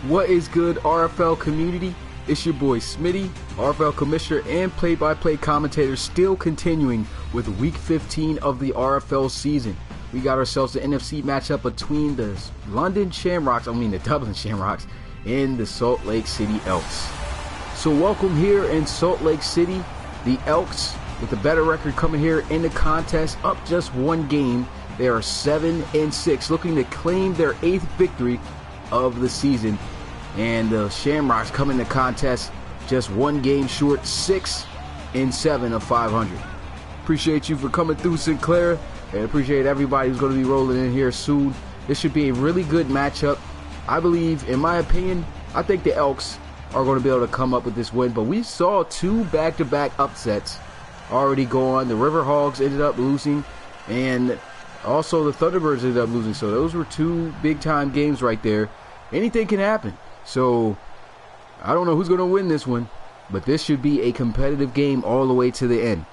What is good, RFL community? It's your boy Smitty, RFL commissioner and play-by-play commentator, still continuing with week 15 of the RFL season. We got ourselves the NFC matchup between the Dublin Shamrocks and the Salt Lake City Elks. So welcome here in Salt Lake City, the Elks with a better record coming here in the contest, up just one game. They are 7-6, looking to claim their 8th victory of the season, and the Shamrocks come in the contest just one game short, 6-7 of 500. Appreciate you for coming through, Sinclair, and appreciate everybody who's going to be rolling in here soon. This should be a really good matchup. I believe, in my opinion, I think the Elks are going to be able to come up with this win, but we saw two back-to-back upsets already go on. The Riverhogs ended up losing, and also the Thunderbirds ended up losing, so those were two big-time games right there. Anything can happen. So I don't know who's going to win this one, but this should be a competitive game all the way to the end.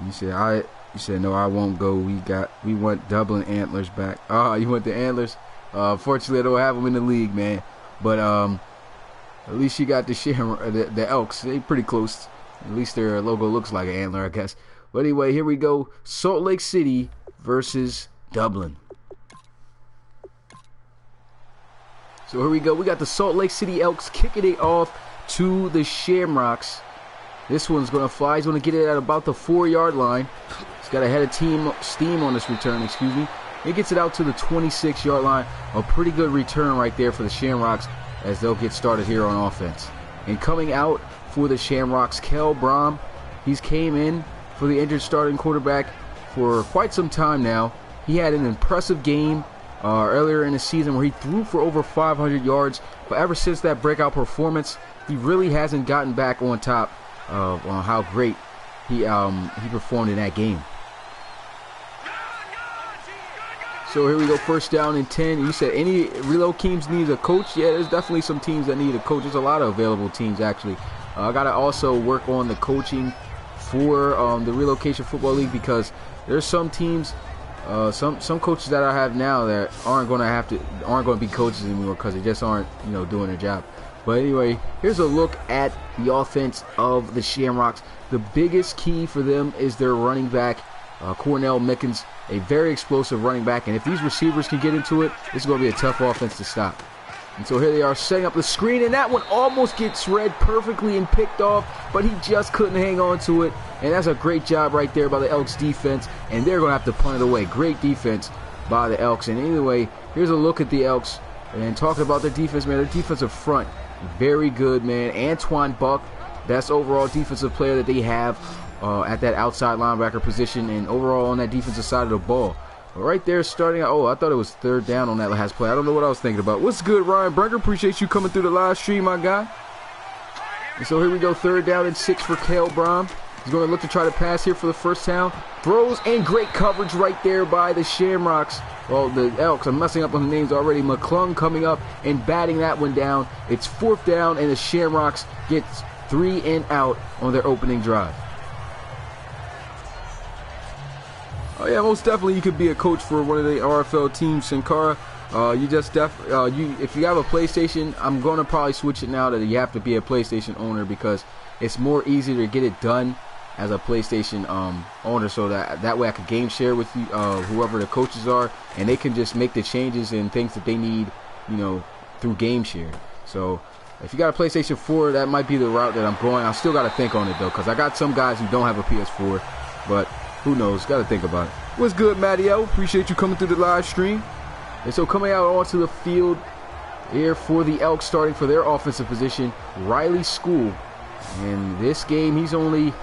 You said no, I won't go. We want Dublin Antlers back. You want the Antlers? Fortunately, I don't have them in the league, man. But at least you got the Elks. They pretty close. At least their logo looks like an antler, I guess. But anyway, here we go. Salt Lake City versus Dublin. So here we go. We got the Salt Lake City Elks kicking it off to the Shamrocks. This one's going to fly. He's going to get it at about the 4-yard line. He's got a head of steam on this return, excuse me. He gets it out to the 26-yard line. A pretty good return right there for the Shamrocks as they'll get started here on offense. And coming out for the Shamrocks, Kel Brom. He's came in for the injured starting quarterback for quite some time now. He had an impressive game earlier in the season where he threw for over 500 yards, but ever since that breakout performance, he really hasn't gotten back on top of how great he performed in that game. So here we go, first down and 10. You said any reload teams need a coach? Yeah, there's definitely some teams that need a coach. There's a lot of available teams, actually. I got to also work on the coaching for the Relocation Football League, because there's some teams, some coaches that I have now that aren't going to be coaches anymore because they just aren't, doing their job. But anyway, here's a look at the offense of the Shamrocks. The biggest key for them is their running back, Cornell Mickens, a very explosive running back. And if these receivers can get into it, this is going to be a tough offense to stop. And so here they are setting up the screen, and that one almost gets read perfectly and picked off, but he just couldn't hang on to it. And that's a great job right there by the Elks defense, and they're going to have to punt it away. Great defense by the Elks. And anyway, here's a look at the Elks, and talking about their defense, man, their defensive front, very good, man. Antoine Buck, best overall defensive player that they have at that outside linebacker position, and overall on that defensive side of the ball. Right there starting out. Oh, I thought it was third down on that last play. I don't know what I was thinking about. What's good, Ryan Brinker? Appreciate you coming through the live stream, my guy. And so here we go, third down and 6 for Kel Brom. He's going to look to try to pass here for the first down. Throws, and great coverage right there by the Shamrocks. Well, the Elks. I'm messing up on the names already. McClung coming up and batting that one down. It's fourth down, and the Shamrocks gets 3 and out on their opening drive. Oh yeah, most definitely you could be a coach for one of the RFL teams, Sankara. If you have a PlayStation, I'm going to probably switch it now that you have to be a PlayStation owner, because it's more easy to get it done as a PlayStation owner, so that way I can game share with you, whoever the coaches are, and they can just make the changes and things that they need, through game share. So if you got a PlayStation 4, that might be the route that I'm going. I still got to think on it though, because I got some guys who don't have a PS4, but who knows? Got to think about it. What's good, Mattiel? Appreciate you coming through the live stream. And so coming out onto the field here for the Elks, starting for their offensive position, Riley School. In this game, he's only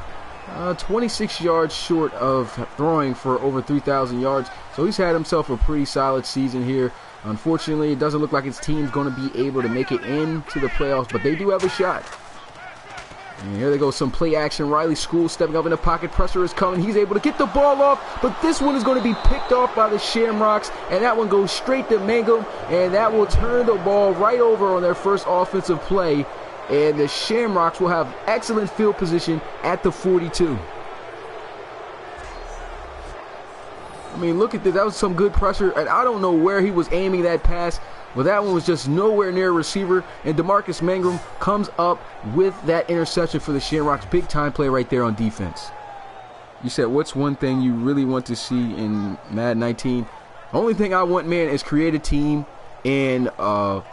26 yards short of throwing for over 3,000 yards. So he's had himself a pretty solid season here. Unfortunately, it doesn't look like his team's going to be able to make it into the playoffs, but they do have a shot. And here they go, some play action. Riley School stepping up in the pocket. Pressure is coming. He's able to get the ball off, but this one is going to be picked off by the Shamrocks, and that one goes straight to Mangum, and that will turn the ball right over on their first offensive play, and the Shamrocks will have excellent field position at the 42. I mean, look at this. That was some good pressure. And I don't know where he was aiming that pass, but that one was just nowhere near a receiver. And DeMarcus Mangrum comes up with that interception for the Shamrocks. Big time play right there on defense. You said, what's one thing you really want to see in Madden 19? Only thing I want, man, is create a team and of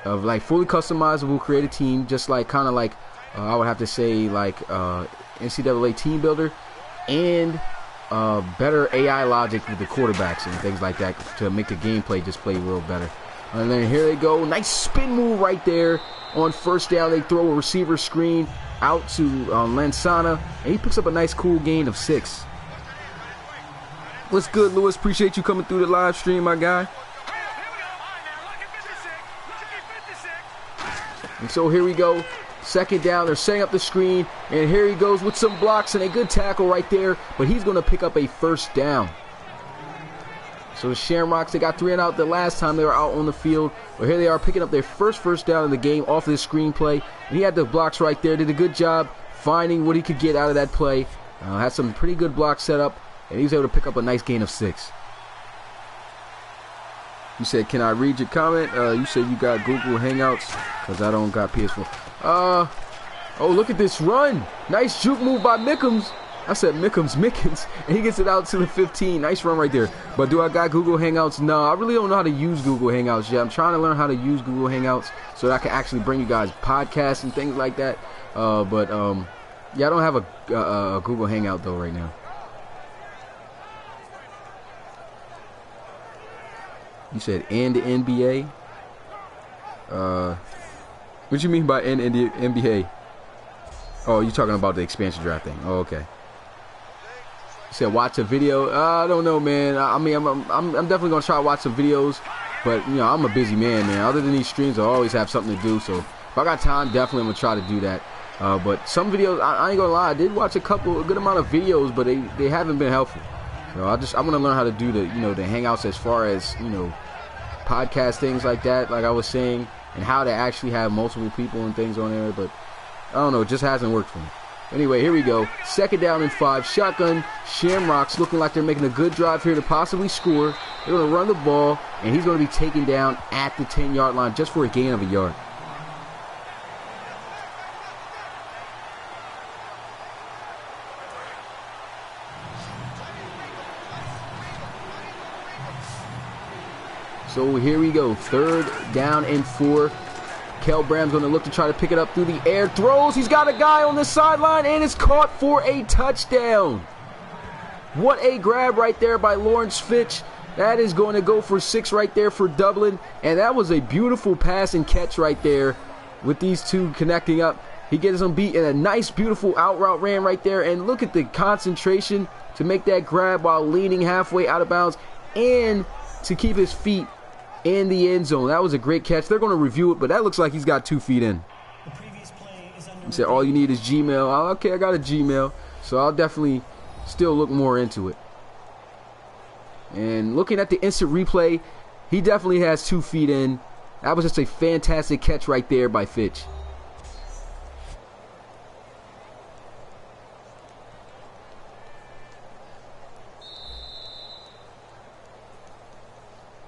like fully customizable, create a team, just like kind of like I would have to say like NCAA Team Builder, and better AI logic with the quarterbacks and things like that to make the gameplay just play real better. And then here they go, nice spin move right there on first down. They throw a receiver screen out to Lansana, and he picks up a nice cool gain of 6. What's good, Lewis? Appreciate you coming through the live stream, my guy. And so here we go. Second down, they're setting up the screen, and here he goes with some blocks and a good tackle right there, but he's going to pick up a first down. So the Shamrocks, they got 3 and out the last time they were out on the field, but here they are picking up their first down in the game off of this screenplay. And he had the blocks right there, did a good job finding what he could get out of that play. Had some pretty good blocks set up, and he was able to pick up a nice gain of 6. You said, can I read your comment? You said you got Google Hangouts, because I don't got PS4. Oh, look at this run. Nice juke move by Mickens. I said Mickens, and he gets it out to the 15. Nice run right there. But do I got Google Hangouts? No, I really don't know how to use Google Hangouts yet. I'm trying to learn how to use Google Hangouts so that I can actually bring you guys podcasts and things like that. Yeah, I don't have a Google Hangout though right now. You said and the NBA? What you mean by and the NBA? Oh, you're talking about the expansion draft thing. Oh, okay. You said watch a video. I don't know, man. I mean, I'm definitely gonna try to watch some videos, but you know, I'm a busy man. Other than these streams, I always have something to do. So if I got time, definitely I'm gonna try to do that. But some videos, I ain't gonna lie, I did watch a good amount of videos, but they haven't been helpful. So I'm gonna learn how to do the hangouts as far as podcast things like that, like I was saying, and how to actually have multiple people and things on there. But I don't know, it just hasn't worked for me. Anyway, here we go. 2nd down and 5. Shotgun. Shamrocks looking like they're making a good drive here to possibly score. They're going to run the ball, and he's going to be taken down at the 10-yard line just for a gain of a yard. So here we go. 3rd down and 4. Kel Bram's going to look to try to pick it up through the air. Throws. He's got a guy on the sideline, and it's caught for a touchdown. What a grab right there by Lawrence Fitch. That is going to go for 6 right there for Dublin. And that was a beautiful pass and catch right there with these two connecting up. He gets them beat in a nice, beautiful out route ran right there. And look at the concentration to make that grab while leaning halfway out of bounds and to keep his feet in the end zone. That was a great catch. They're going to review it, but that looks like he's got 2 feet in. He said all you need is Gmail. Oh, okay, I got a Gmail, so I'll definitely still look more into it. And looking at the instant replay, he definitely has 2 feet in. That was just a fantastic catch right there by Fitch.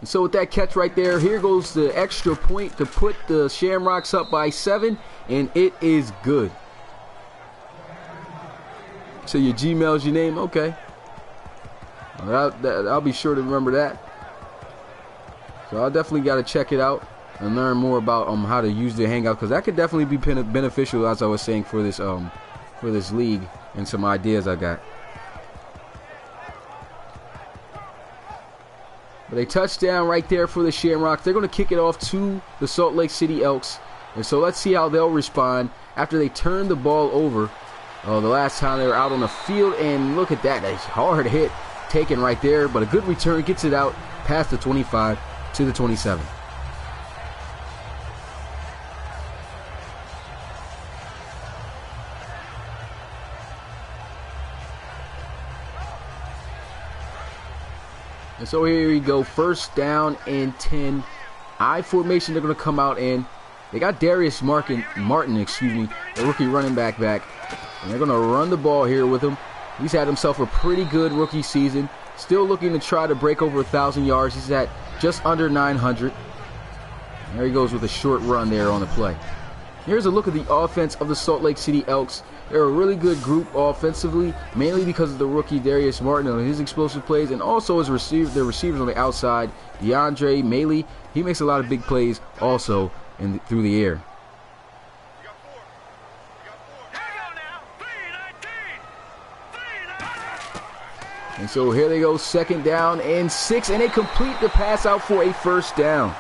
So with that catch right there, here goes the extra point to put the Shamrocks up by 7, and it is good. So your Gmail's your name? Okay. I'll be sure to remember that. So I'll definitely got to check it out and learn more about how to use the Hangout, because that could definitely be beneficial, as I was saying, for this league and some ideas I got. But a touchdown right there for the Shamrocks. They're going to kick it off to the Salt Lake City Elks. And so let's see how they'll respond after they turn the ball over the last time they were out on the field. And look at that. A hard hit taken right there. But a good return. Gets it out past the 25 to the 27. And so here we go, 1st down and 10. I formation they're going to come out in. They got Darius Martin, the rookie running back. And they're going to run the ball here with him. He's had himself a pretty good rookie season. Still looking to try to break over 1,000 yards. He's at just under 900. There he goes with a short run there on the play. Here's a look at the offense of the Salt Lake City Elks. They're a really good group offensively, mainly because of the rookie Darius Martin and his explosive plays, and also his their receivers on the outside. DeAndre Maley, he makes a lot of big plays also through the air. And so here they go, 2nd down and 6, and they complete the pass out for a 1st down.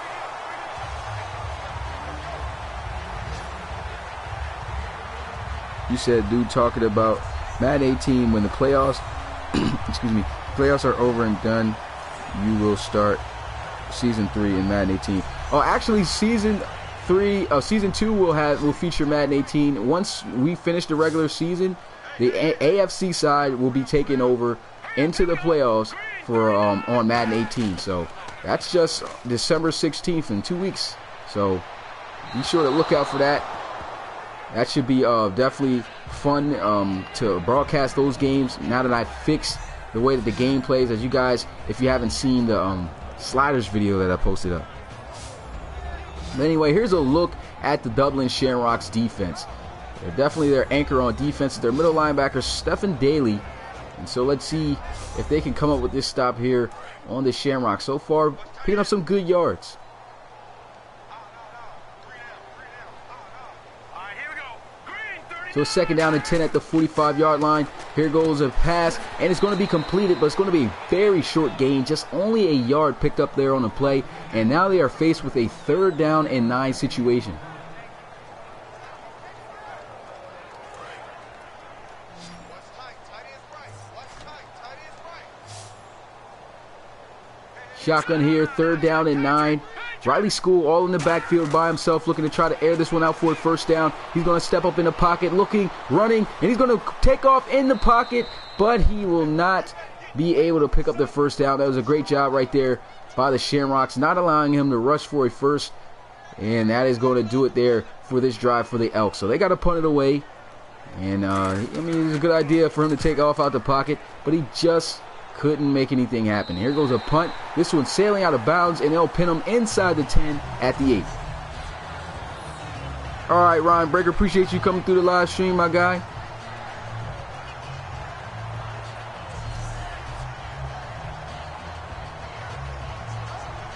You said, dude, talking about Madden 18 when the playoffs, excuse me, playoffs are over and done, you will start season 3 in Madden 18. Oh, actually, season 2 will feature Madden 18. Once we finish the regular season, the AFC side will be taken over into the playoffs for on Madden 18. So that's just December 16th in 2 weeks. So be sure to look out for that. That should be definitely fun to broadcast those games now that I've fixed the way that the game plays. As you guys, if you haven't seen the sliders video that I posted up. But anyway, here's a look at the Dublin Shamrocks defense. They're definitely their anchor on defense. Their middle linebacker, Stephen Daly. And so let's see if they can come up with this stop here on the Shamrocks. So far, picking up some good yards. So 2nd down and 10 at the 45-yard line. Here goes a pass, and it's going to be completed, but it's going to be a very short gain. Just only a yard picked up there on the play, and now they are faced with a 3rd down and 9 situation. Shotgun here, 3rd down and 9. Riley School all in the backfield by himself, looking to try to air this one out for a 1st down. He's going to step up in the pocket, looking, running, and he's going to take off in the pocket, but he will not be able to pick up the 1st down. That was a great job right there by the Shamrocks, not allowing him to rush for a 1st, and that is going to do it there for this drive for the Elks. So they got to punt it away, and I mean, it's a good idea for him to take off out the pocket, but he just couldn't make anything happen. Here goes a punt. This one's sailing out of bounds, and they'll pin him inside the 10 at the 8. All right, Ryan Breaker, appreciate you coming through the live stream, my guy.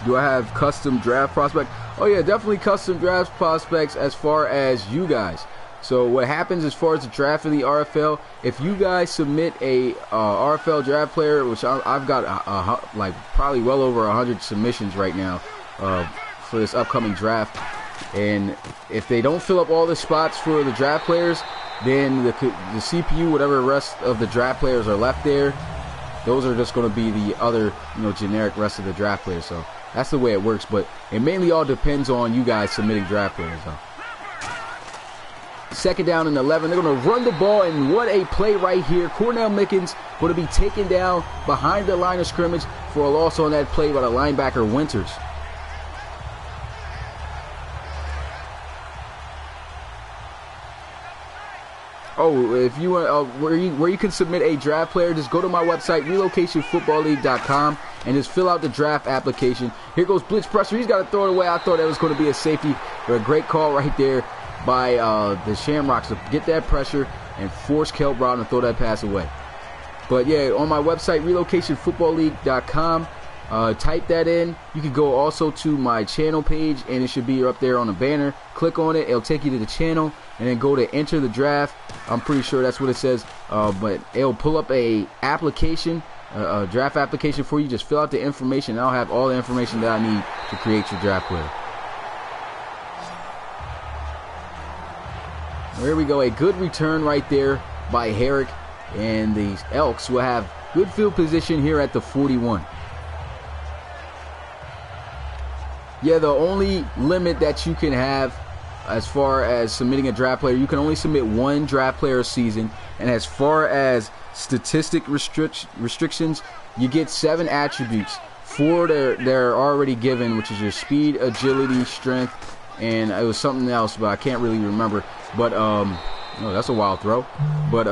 Do I have custom draft prospects? Oh, yeah, definitely custom draft prospects as far as you guys. So what happens as far as the draft of the RFL, if you guys submit a RFL draft player, which I've got like probably well over 100 submissions right now for this upcoming draft, and if they don't fill up all the spots for the draft players, then the CPU, whatever rest of the draft players are left there, those are just going to be the other, generic rest of the draft players. So that's the way it works, but it mainly all depends on you guys submitting draft players, though. 2nd down and 11. They're going to run the ball, and what a play right here. Cornell Mickens going to be taken down behind the line of scrimmage for a loss on that play by the linebacker Winters. Oh, if you want, where you can submit a draft player, just go to my website, relocationfootballleague.com, and just fill out the draft application. Here goes blitz pressure. He's got to throw it away. I thought that was going to be a safety, but a great call right there by the Shamrocks to get that pressure and force Kel Brown to throw that pass away. But yeah, on my website, relocationfootballleague.com, type that in. You can go also to my channel page, and it should be up there on the banner. Click on it, it'll take you to the channel, and then go to enter the draft. I'm pretty sure that's what it says, but it'll pull up a application, a draft application for you. Just fill out the information, and I'll have all the information that I need to create your draft player. There we go, a good return right there by Herrick, and the Elks will have good field position here at the 41. Yeah, the only limit that you can have as far as submitting a draft player, you can only submit 1 draft player a season, and as far as statistic restrictions, you get 7 attributes. 4 they're already given, which is your speed, agility, strength, and it was something else, but I can't really remember. But no, that's a wild throw. But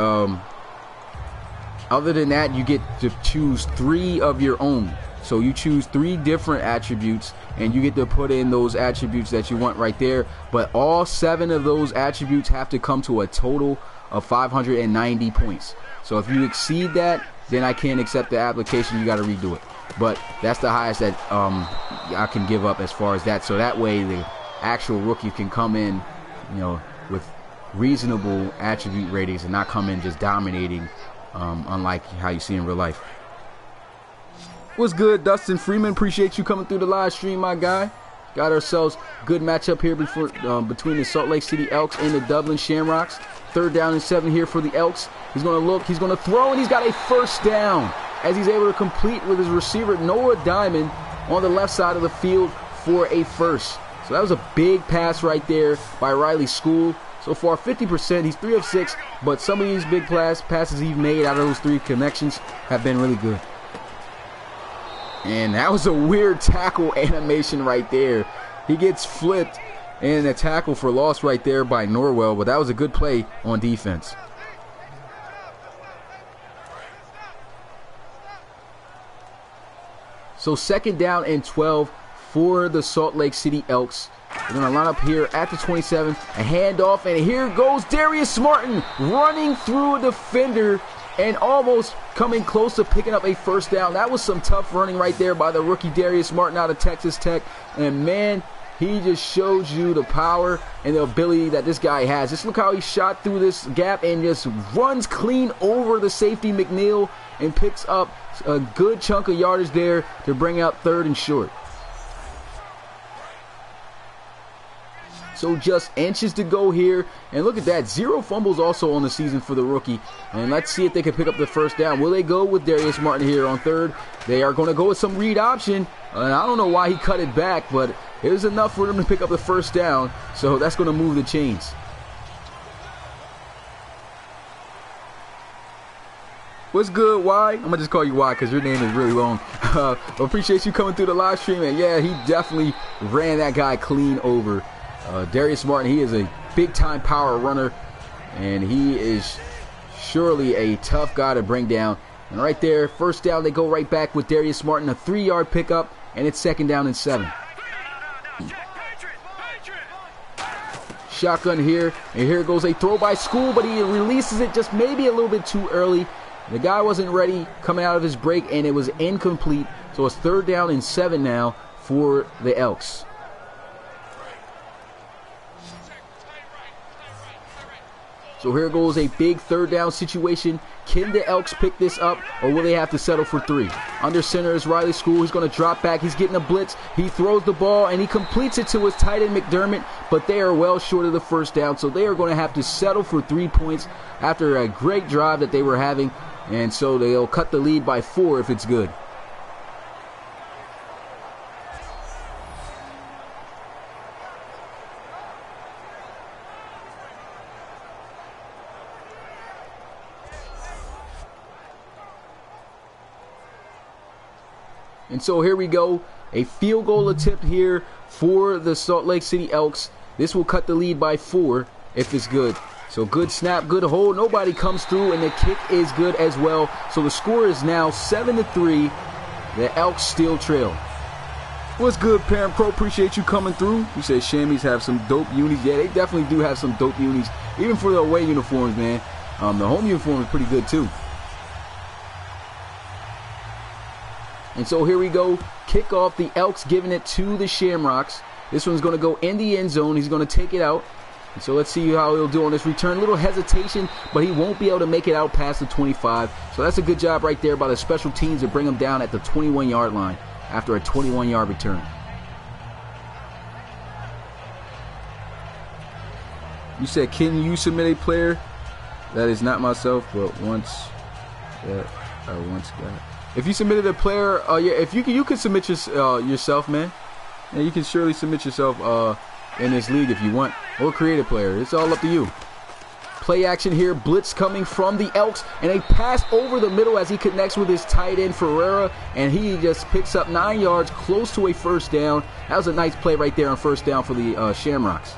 Other than that, you get to choose 3 of your own. So you choose 3 different attributes, and you get to put in those attributes that you want right there. But all 7 of those attributes have to come to a total of 590 points. So if you exceed that, then I can't accept the application. You got to redo it. But that's the highest that I can give up as far as that. So that way the actual rookie can come in, you know, with reasonable attribute ratings and not come in just dominating, unlike how you see in real life. What's good, Dustin Freeman? Appreciate you coming through the live stream, my guy. Got ourselves a good matchup here between the Salt Lake City Elks and the Dublin Shamrocks. 3rd down and 7 here for the Elks. He's going to look, he's going to throw, and he's got a first down as he's able to complete with his receiver, Noah Diamond, on the left side of the field for a first. So that was a big pass right there by Riley School. So far, 50%. He's 3 of 6, but some of these big passes he's made out of those 3 connections have been really good. And that was a weird tackle animation right there. He gets flipped, and a tackle for loss right there by Norwell, but that was a good play on defense. So 2nd down and 12 for the Salt Lake City Elks. They're going to line up here at the 27, a handoff, and here goes Darius Martin running through a defender and almost coming close to picking up a first down. That was some tough running right there by the rookie Darius Martin out of Texas Tech. And man, he just shows you the power and the ability that this guy has. Just look how he shot through this gap and just runs clean over the safety McNeil and picks up a good chunk of yardage there to bring out 3rd and short. So just inches to go here. And look at that. 0 fumbles also on the season for the rookie. And let's see if they can pick up the first down. Will they go with Darius Martin here on 3rd? They are going to go with some read option. And I don't know why he cut it back, but it was enough for them to pick up the first down. So that's going to move the chains. What's good, Y? I'm going to just call you Y because your name is really long. Appreciate you coming through the live stream. And yeah, he definitely ran that guy clean over. Darius Martin, he is a big-time power runner, and he is surely a tough guy to bring down. And right there, first down, they go right back with Darius Martin, a 3-yard pickup, and it's 2nd down and 7. Shotgun here, and here goes a throw by School, but he releases it just maybe a little bit too early. The guy wasn't ready coming out of his break, and it was incomplete. So it's 3rd down and 7 now for the Elks. So here goes a big 3rd down situation. Can the Elks pick this up, or will they have to settle for 3? Under center is Riley School. He's going to drop back. He's getting a blitz. He throws the ball, and he completes it to his tight end McDermott, but they are well short of the first down, so they are going to have to settle for 3 points after a great drive that they were having, and so they'll cut the lead by 4 if it's good. And so here we go, a field goal attempt here for the Salt Lake City Elks. This will cut the lead by 4 if it's good. So good snap, good hold, nobody comes through, and the kick is good as well. So the score is now 7-3. The Elks still trail. What's good, Parent Pro? Appreciate you coming through. You said Shammies have some dope unis. Yeah, they definitely do have some dope unis, even for the away uniforms, man. The home uniform is pretty good too. And so here we go, kickoff, the Elks giving it to the Shamrocks. This one's going to go in the end zone. He's going to take it out. And so let's see how he'll do on this return. Little hesitation, but he won't be able to make it out past the 25. So that's a good job right there by the special teams to bring him down at the 21-yard line after a 21-yard return. You said, can you submit a player? That is not myself, but once that I once got. If you submitted a player, yeah, if you can submit yourself, man. Yeah, you can surely submit yourself in this league if you want, or create a player. It's all up to you. Play action here, blitz coming from the Elks, and a pass over the middle as he connects with his tight end Ferreira, and he just picks up 9 yards, close to a first down. That was a nice play right there on first down for the Shamrocks.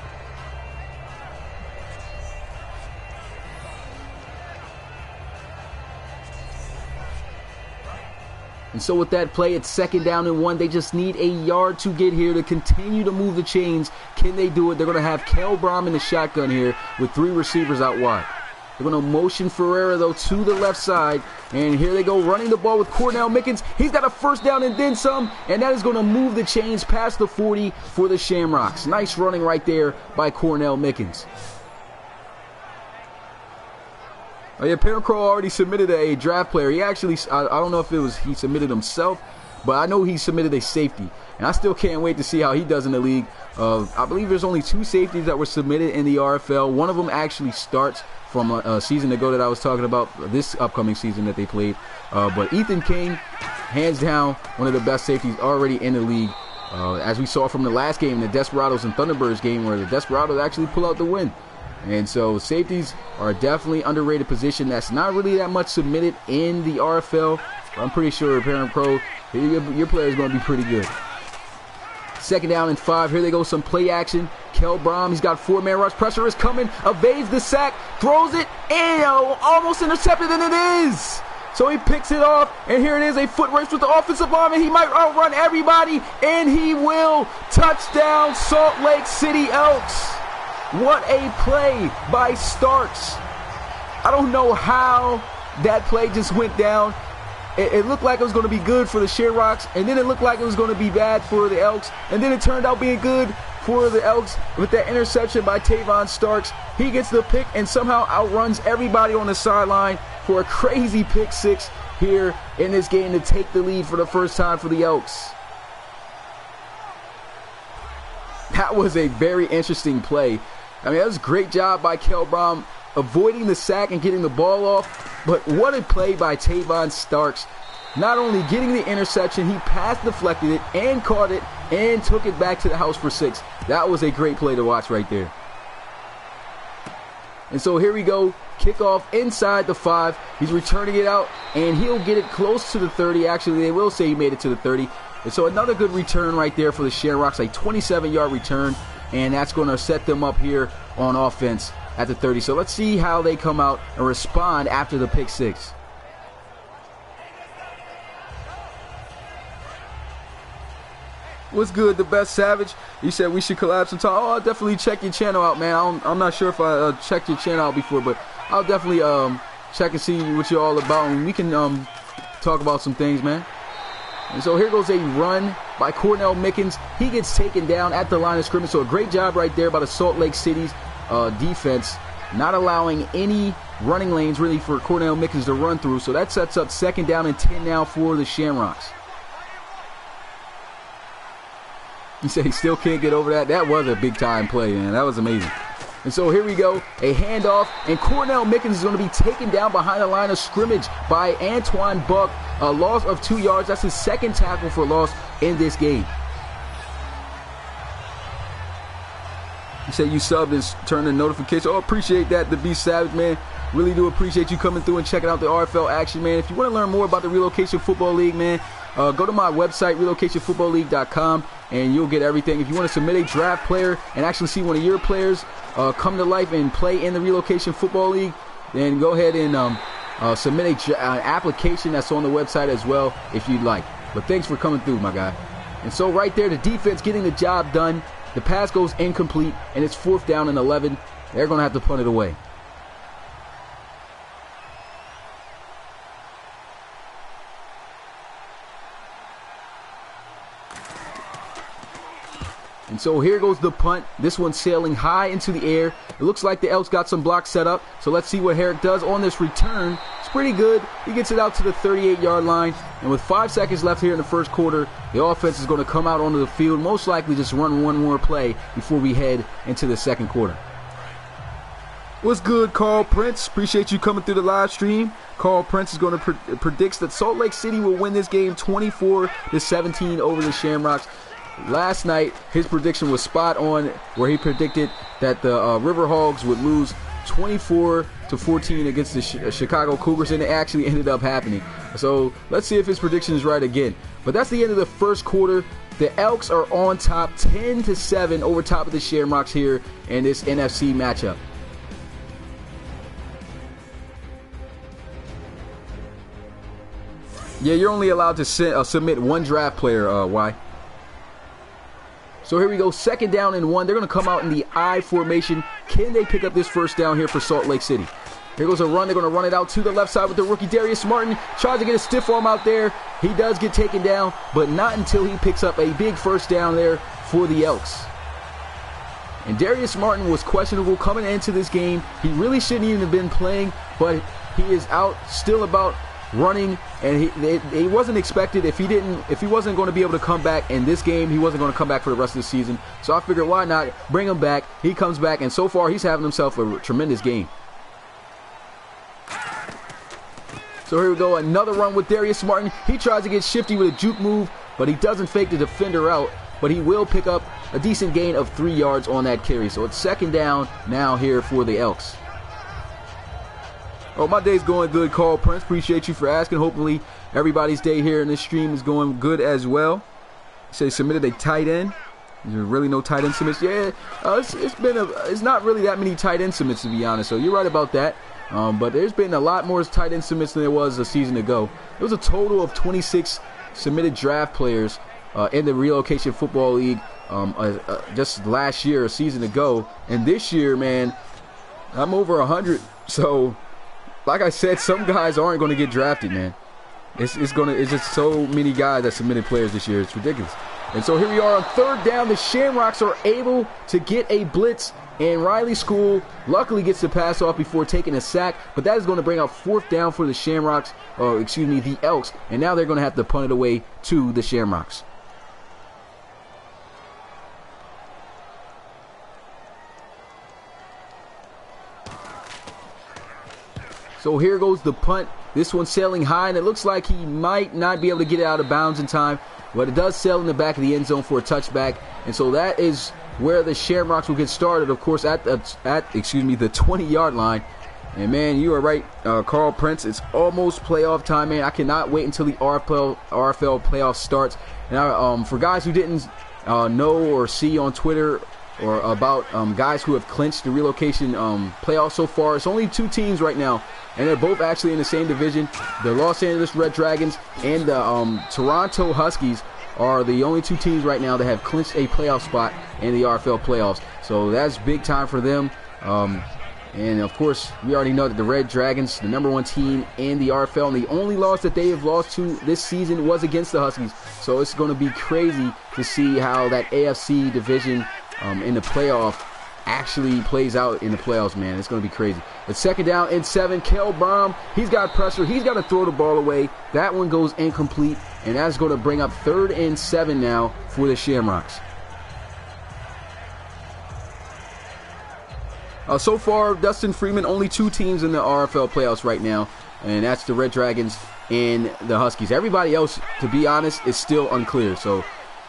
And so with that play, it's 2nd down and 1. They just need a yard to get here to continue to move the chains. Can they do it? They're going to have Kel Brom in the shotgun here with 3 receivers out wide. They're going to motion Ferreira, though, to the left side. And here they go, running the ball with Cornell Mickens. He's got a 1st down and then some. And that is going to move the chains past the 40 for the Shamrocks. Nice running right there by Cornell Mickens. Oh yeah, Parent Crow already submitted a draft player. He actually, I don't know if it was he submitted himself, but I know he submitted a safety. And I still can't wait to see how he does in the league. I believe there's only 2 safeties that were submitted in the RFL. One of them actually starts from a season ago that I was talking about, this upcoming season that they played. But Ethan King, hands down, one of the best safeties already in the league. As we saw from the last game, the Desperados and Thunderbirds game, where the Desperados actually pull out the win. And so safeties are definitely underrated position. That's not really that much submitted in the RFL. I'm pretty sure Parent Pro, your player is going to be pretty good. 2nd down and 5. Here they go, some play action. Kel Brom, he's got 4-man rush. Pressure is coming. Evades the sack. Throws it. And almost intercepted, and it is. So he picks it off, and here it is, a foot race with the offensive lineman. He might outrun everybody, and he will. Touchdown, Salt Lake City Elks. What a play by Starks. I don't know how that play just went down. It looked like it was going to be good for the Shamrocks, and then it looked like it was going to be bad for the Elks, and then it turned out being good for the Elks with that interception by Tavon Starks. He gets the pick and somehow outruns everybody on the sideline for a crazy pick 6 here in this game to take the lead for the first time for the Elks. That was a very interesting play. I mean, that was a great job by Kel Brom avoiding the sack and getting the ball off. But what a play by Tavon Starks. Not only getting the interception, he pass deflected it and caught it and took it back to the house for 6. That was a great play to watch right there. And so here we go. Kickoff inside the 5. He's returning it out, and he'll get it close to the 30. Actually, they will say he made it to the 30. And so another good return right there for the Shamrocks, a 27-yard return. And that's going to set them up here on offense at the 30. So let's see how they come out and respond after the pick 6. What's good, the best Savage? You said we should collab sometime. Oh, I'll definitely check your channel out, man. I'm not sure if I checked your channel out before, but I'll definitely check and see what you're all about, and we can talk about some things, man. And so here goes a run by Cornell Mickens. He gets taken down at the line of scrimmage. So a great job right there by the Salt Lake City's defense, not allowing any running lanes really for Cornell Mickens to run through. So that sets up 2nd down and 10 now for the Shamrocks. He said he still can't get over that. That was a big-time play, man. That was amazing. And so here we go, a handoff, and Cornell Mickens is going to be taken down behind the line of scrimmage by Antoine Buck. A loss of 2 yards. That's his 2nd tackle for loss in this game. You said you subbed and turned the notification. Oh, appreciate that, the Beast Savage, man. Really do appreciate you coming through and checking out the RFL action, man. If you want to learn more about the Relocation Football League, man, go to my website, relocationfootballleague.com, and you'll get everything. If you want to submit a draft player and actually see one of your players come to life and play in the Relocation Football League, then go ahead and submit an application that's on the website as well if you'd like. But thanks for coming through, my guy. And so right there, the defense getting the job done. The pass goes incomplete, and it's 4th down and 11. They're going to have to punt it away. And so here goes the punt. This one sailing high into the air. It looks like the Elks got some blocks set up. So let's see what Herrick does on this return. It's pretty good. He gets it out to the 38-yard line. And with 5 seconds left here in the first quarter, the offense is going to come out onto the field. Most likely just run one more play before we head into the second quarter. What's good, Carl Prince? Appreciate you coming through the live stream. Carl Prince is going to predicts that Salt Lake City will win this game 24-17 over the Shamrocks. Last night, his prediction was spot on, where he predicted that the Riverhogs would lose 24-14 against the Chicago Cougars, and it actually ended up happening. So let's see if his prediction is right again. But that's the end of the first quarter. The Elks are on top, 10-7 over top of the Shamrocks here in this NFC matchup. Yeah, you're only allowed to submit one draft player, Y. So here we go, 2nd down and 1. They're going to come out in the I formation. Can they pick up this first down here for Salt Lake City? Here goes a run. They're going to run it out to the left side with the rookie Darius Martin. Tries to get a stiff arm out there. He does get taken down, but not until he picks up a big first down there for the Elks. And Darius Martin was questionable coming into this game. He really shouldn't even have been playing, but he is out still about running, and he wasn't expected. If he wasn't going to be able to come back in this game, he wasn't going to come back for the rest of the season. So I figured, why not bring him back? He comes back, and so far he's having himself a tremendous game. So here we go, another run with Darius Martin. He tries to get shifty with a juke move, but he doesn't fake the defender out, but he will pick up a decent gain of 3 yards on that carry. So it's 2nd down now here for the Elks. Oh, my day's going good, Carl Prince. Appreciate you for asking. Hopefully everybody's day here in this stream is going good as well. Say submitted a tight end. Is there really no tight end submits? Yeah, it's not really that many tight end submits, to be honest. So you're right about that. But there's been a lot more tight end submits than there was a season ago. There was a total of 26 submitted draft players in the Relocation Football League just last year, a season ago. And this year, man, I'm over 100. So, like I said, some guys aren't going to get drafted, man. It's just so many guys that submitted players this year. It's ridiculous. And so here we are on 3rd down. The Shamrocks are able to get a blitz, and Riley School luckily gets the pass off before taking a sack, but that is going to bring out 4th down for the Shamrocks, the Elks, and now they're going to have to punt it away to the Shamrocks. So here goes the punt. This one's sailing high, and it looks like he might not be able to get it out of bounds in time, but it does sail in the back of the end zone for a touchback. And so that is where the Shamrocks will get started, of course, at the 20-yard line. And, man, you are right, Carl Prince. It's almost playoff time, man. I cannot wait until the RFL playoff starts. And for guys who didn't know or see on Twitter or about guys who have clinched the Relocation playoffs so far, it's only 2 teams right now, and they're both actually in the same division. The Los Angeles Red Dragons and the Toronto Huskies are the only 2 teams right now that have clinched a playoff spot in the RFL playoffs. So that's big time for them. And, of course, we already know that the Red Dragons, the #1 team in the RFL, and the only loss that they have lost to this season was against the Huskies. So it's going to be crazy to see how that AFC division in the playoff actually plays out in the playoffs, man. It's going to be crazy. It's 2nd down and 7. Kel Baum, he's got pressure. He's got to throw the ball away. That one goes incomplete, and that's going to bring up 3rd and 7 now for the Shamrocks. So far, Dustin Freeman, only 2 teams in the RFL playoffs right now, and that's the Red Dragons and the Huskies. Everybody else, to be honest, is still unclear. So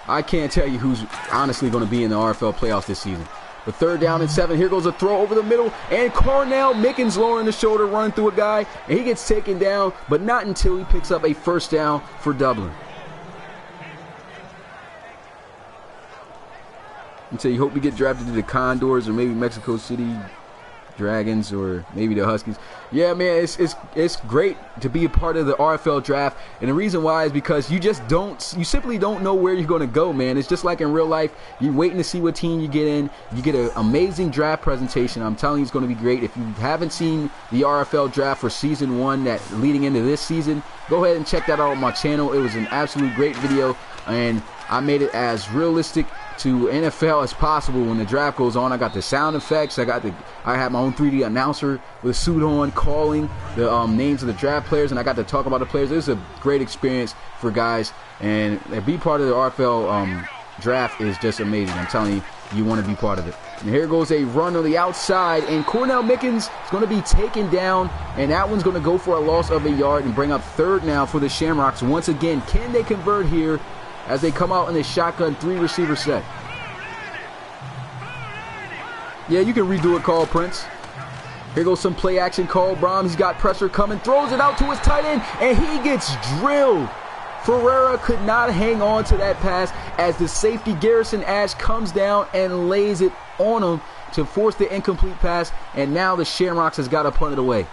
I can't tell you who's honestly going to be in the RFL playoffs this season. But 3rd down and 7. Here goes a throw over the middle, and Cornell Mickens lowering the shoulder, running through a guy, and he gets taken down, but not until he picks up a 1st down for Dublin. And so you hope we get drafted to the Condors or maybe Mexico City Dragons or maybe the Huskies. Yeah, man, it's great to be a part of the RFL draft, and the reason why is because you simply don't know where you're going to go, man. It's just like in real life. You're waiting to see what team you get in. You get an amazing draft presentation. I'm telling you, it's going to be great. If you haven't seen the RFL draft for season 1 that leading into this season, go ahead and check that out on my channel. It was an absolute great video, and I made it as realistic to NFL as possible. When the draft goes on, I got the sound effects. I have my own 3D announcer with a suit on, calling the names of the draft players, and I got to talk about the players. It was a great experience for guys, and to be part of the RFL draft is just amazing. I'm telling you, you want to be part of it. And here goes a run on the outside, and Cornell Mickens is going to be taken down, and that one's going to go for a loss of a yard and bring up 3rd now for the Shamrocks. Once again, can they convert here as they come out in the shotgun 3-receiver set? Yeah, you can redo it, Carl Prince. Here goes some play action. Carl Baum, he's got pressure coming, throws it out to his tight end, and he gets drilled. Ferreira could not hang on to that pass as the safety Garrison Ash comes down and lays it on him to force the incomplete pass, and now the Shamrocks has got to punt it away.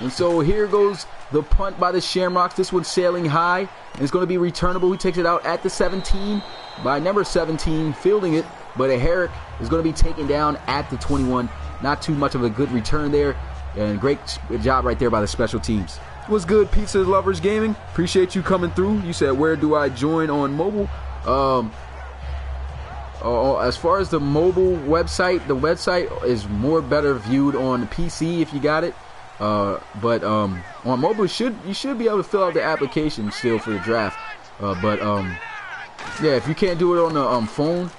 And so here goes the punt by the Shamrocks. This one's sailing high, and it's going to be returnable. He takes it out at the 17 by number 17, fielding it. But a Herrick is going to be taken down at the 21. Not too much of a good return there. And great job right there by the special teams. What's good, Pizza Lovers Gaming? Appreciate you coming through. You said, where do I join on mobile? As far as the mobile website, the website is more better viewed on the PC if you got it. But on mobile, you should be able to fill out the application still for the draft. Yeah, if you can't do it on the phone,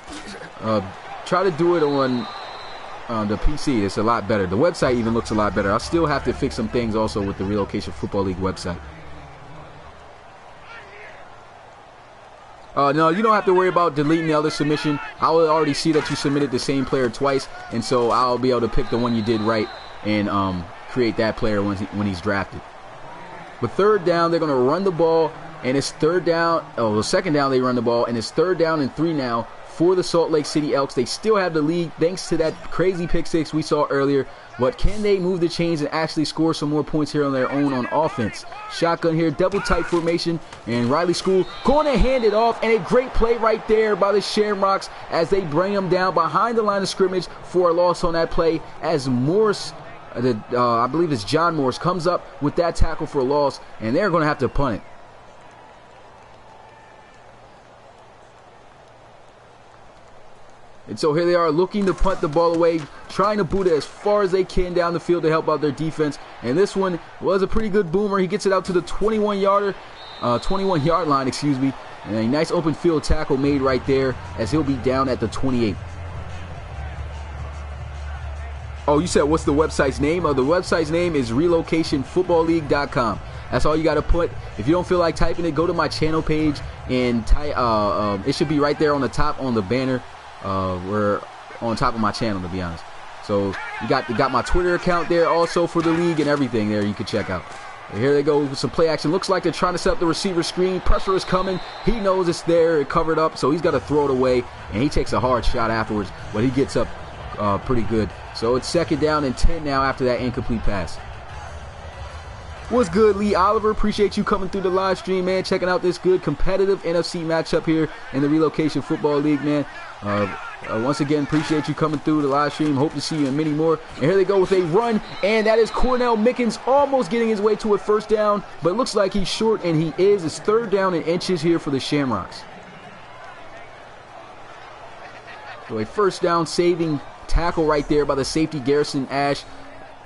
try to do it on the PC. It's a lot better. The website even looks a lot better. I still have to fix some things also with the Relocation Football League website. No, you don't have to worry about deleting the other submission. I will already see that you submitted the same player twice, and so I'll be able to pick the one you did right and create that player when he's drafted. But third down, they're going to run the ball, and it's third down. Oh, the second down they run the ball, and it's 3rd down and 3 now for the Salt Lake City Elks. They still have the lead thanks to that crazy pick six we saw earlier. But can they move the chains and actually score some more points here on their own on offense? Shotgun here, double tight formation, and Riley School going to hand it off, and a great play right there by the Shamrocks as they bring them down behind the line of scrimmage for a loss on that play as Morse, I believe it's John Morse, comes up with that tackle for a loss, and they're going to have to punt it. And so here they are looking to punt the ball away, trying to boot it as far as they can down the field to help out their defense. And this one was a pretty good boomer. He gets it out to the 21-yard line, excuse me. And a nice open field tackle made right there as he'll be down at the 28. Oh, you said what's the website's name? The website's name is relocationfootballleague.com. That's all you got to put. If you don't feel like typing it, go to my channel page and it should be right there on the top on the banner. We're on top of my channel, to be honest. So you got my Twitter account there also for the league and everything there you can check out. And here they go with some play action. Looks like they're trying to set up the receiver screen. Pressure is coming. He knows it's there, covered up, so he's got to throw it away. And he takes a hard shot afterwards, but he gets up pretty good. So it's 2nd down and 10 now after that incomplete pass. What's good, Lee Oliver? Appreciate you coming through the live stream, man. Checking out this good competitive NFC matchup here in the Relocation Football League, man. Once again, appreciate you coming through the live stream. Hope to see you in many more. And here they go with a run, and that is Cornell Mickens almost getting his way to a 1st down, but it looks like he's short, and he is. It's 3rd down and inches here for the Shamrocks. So a 1st down saving tackle right there by the safety Garrison Ash.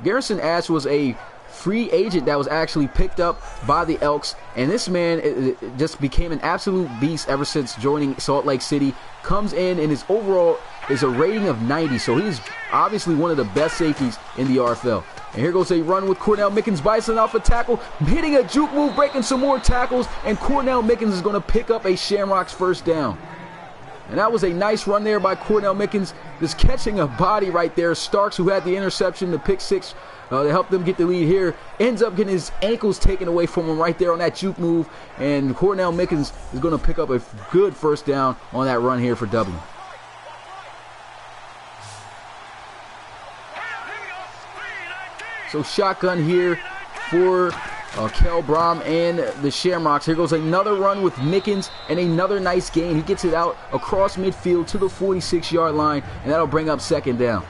Garrison Ash was a free agent that was actually picked up by the Elks, and this man it just became an absolute beast ever since joining Salt Lake City. Comes in, and his overall is a rating of 90, so he's obviously one of the best safeties in the RFL. And here goes a run with Cornell Mickens. Bison off a tackle, hitting a juke move, breaking some more tackles, and Cornell Mickens is going to pick up a Shamrocks 1st down. And that was a nice run there by Cornell Mickens, just catching a body right there. Starks, who had the interception, the pick six, to help them get the lead here, ends up getting his ankles taken away from him right there on that juke move. And Cornell Mickens is going to pick up a good 1st down on that run here for Dublin. So shotgun here for Kel Brom and the Shamrocks. Here goes another run with Mickens and another nice gain. He gets it out across midfield to the 46-yard line, and that'll bring up 2nd down.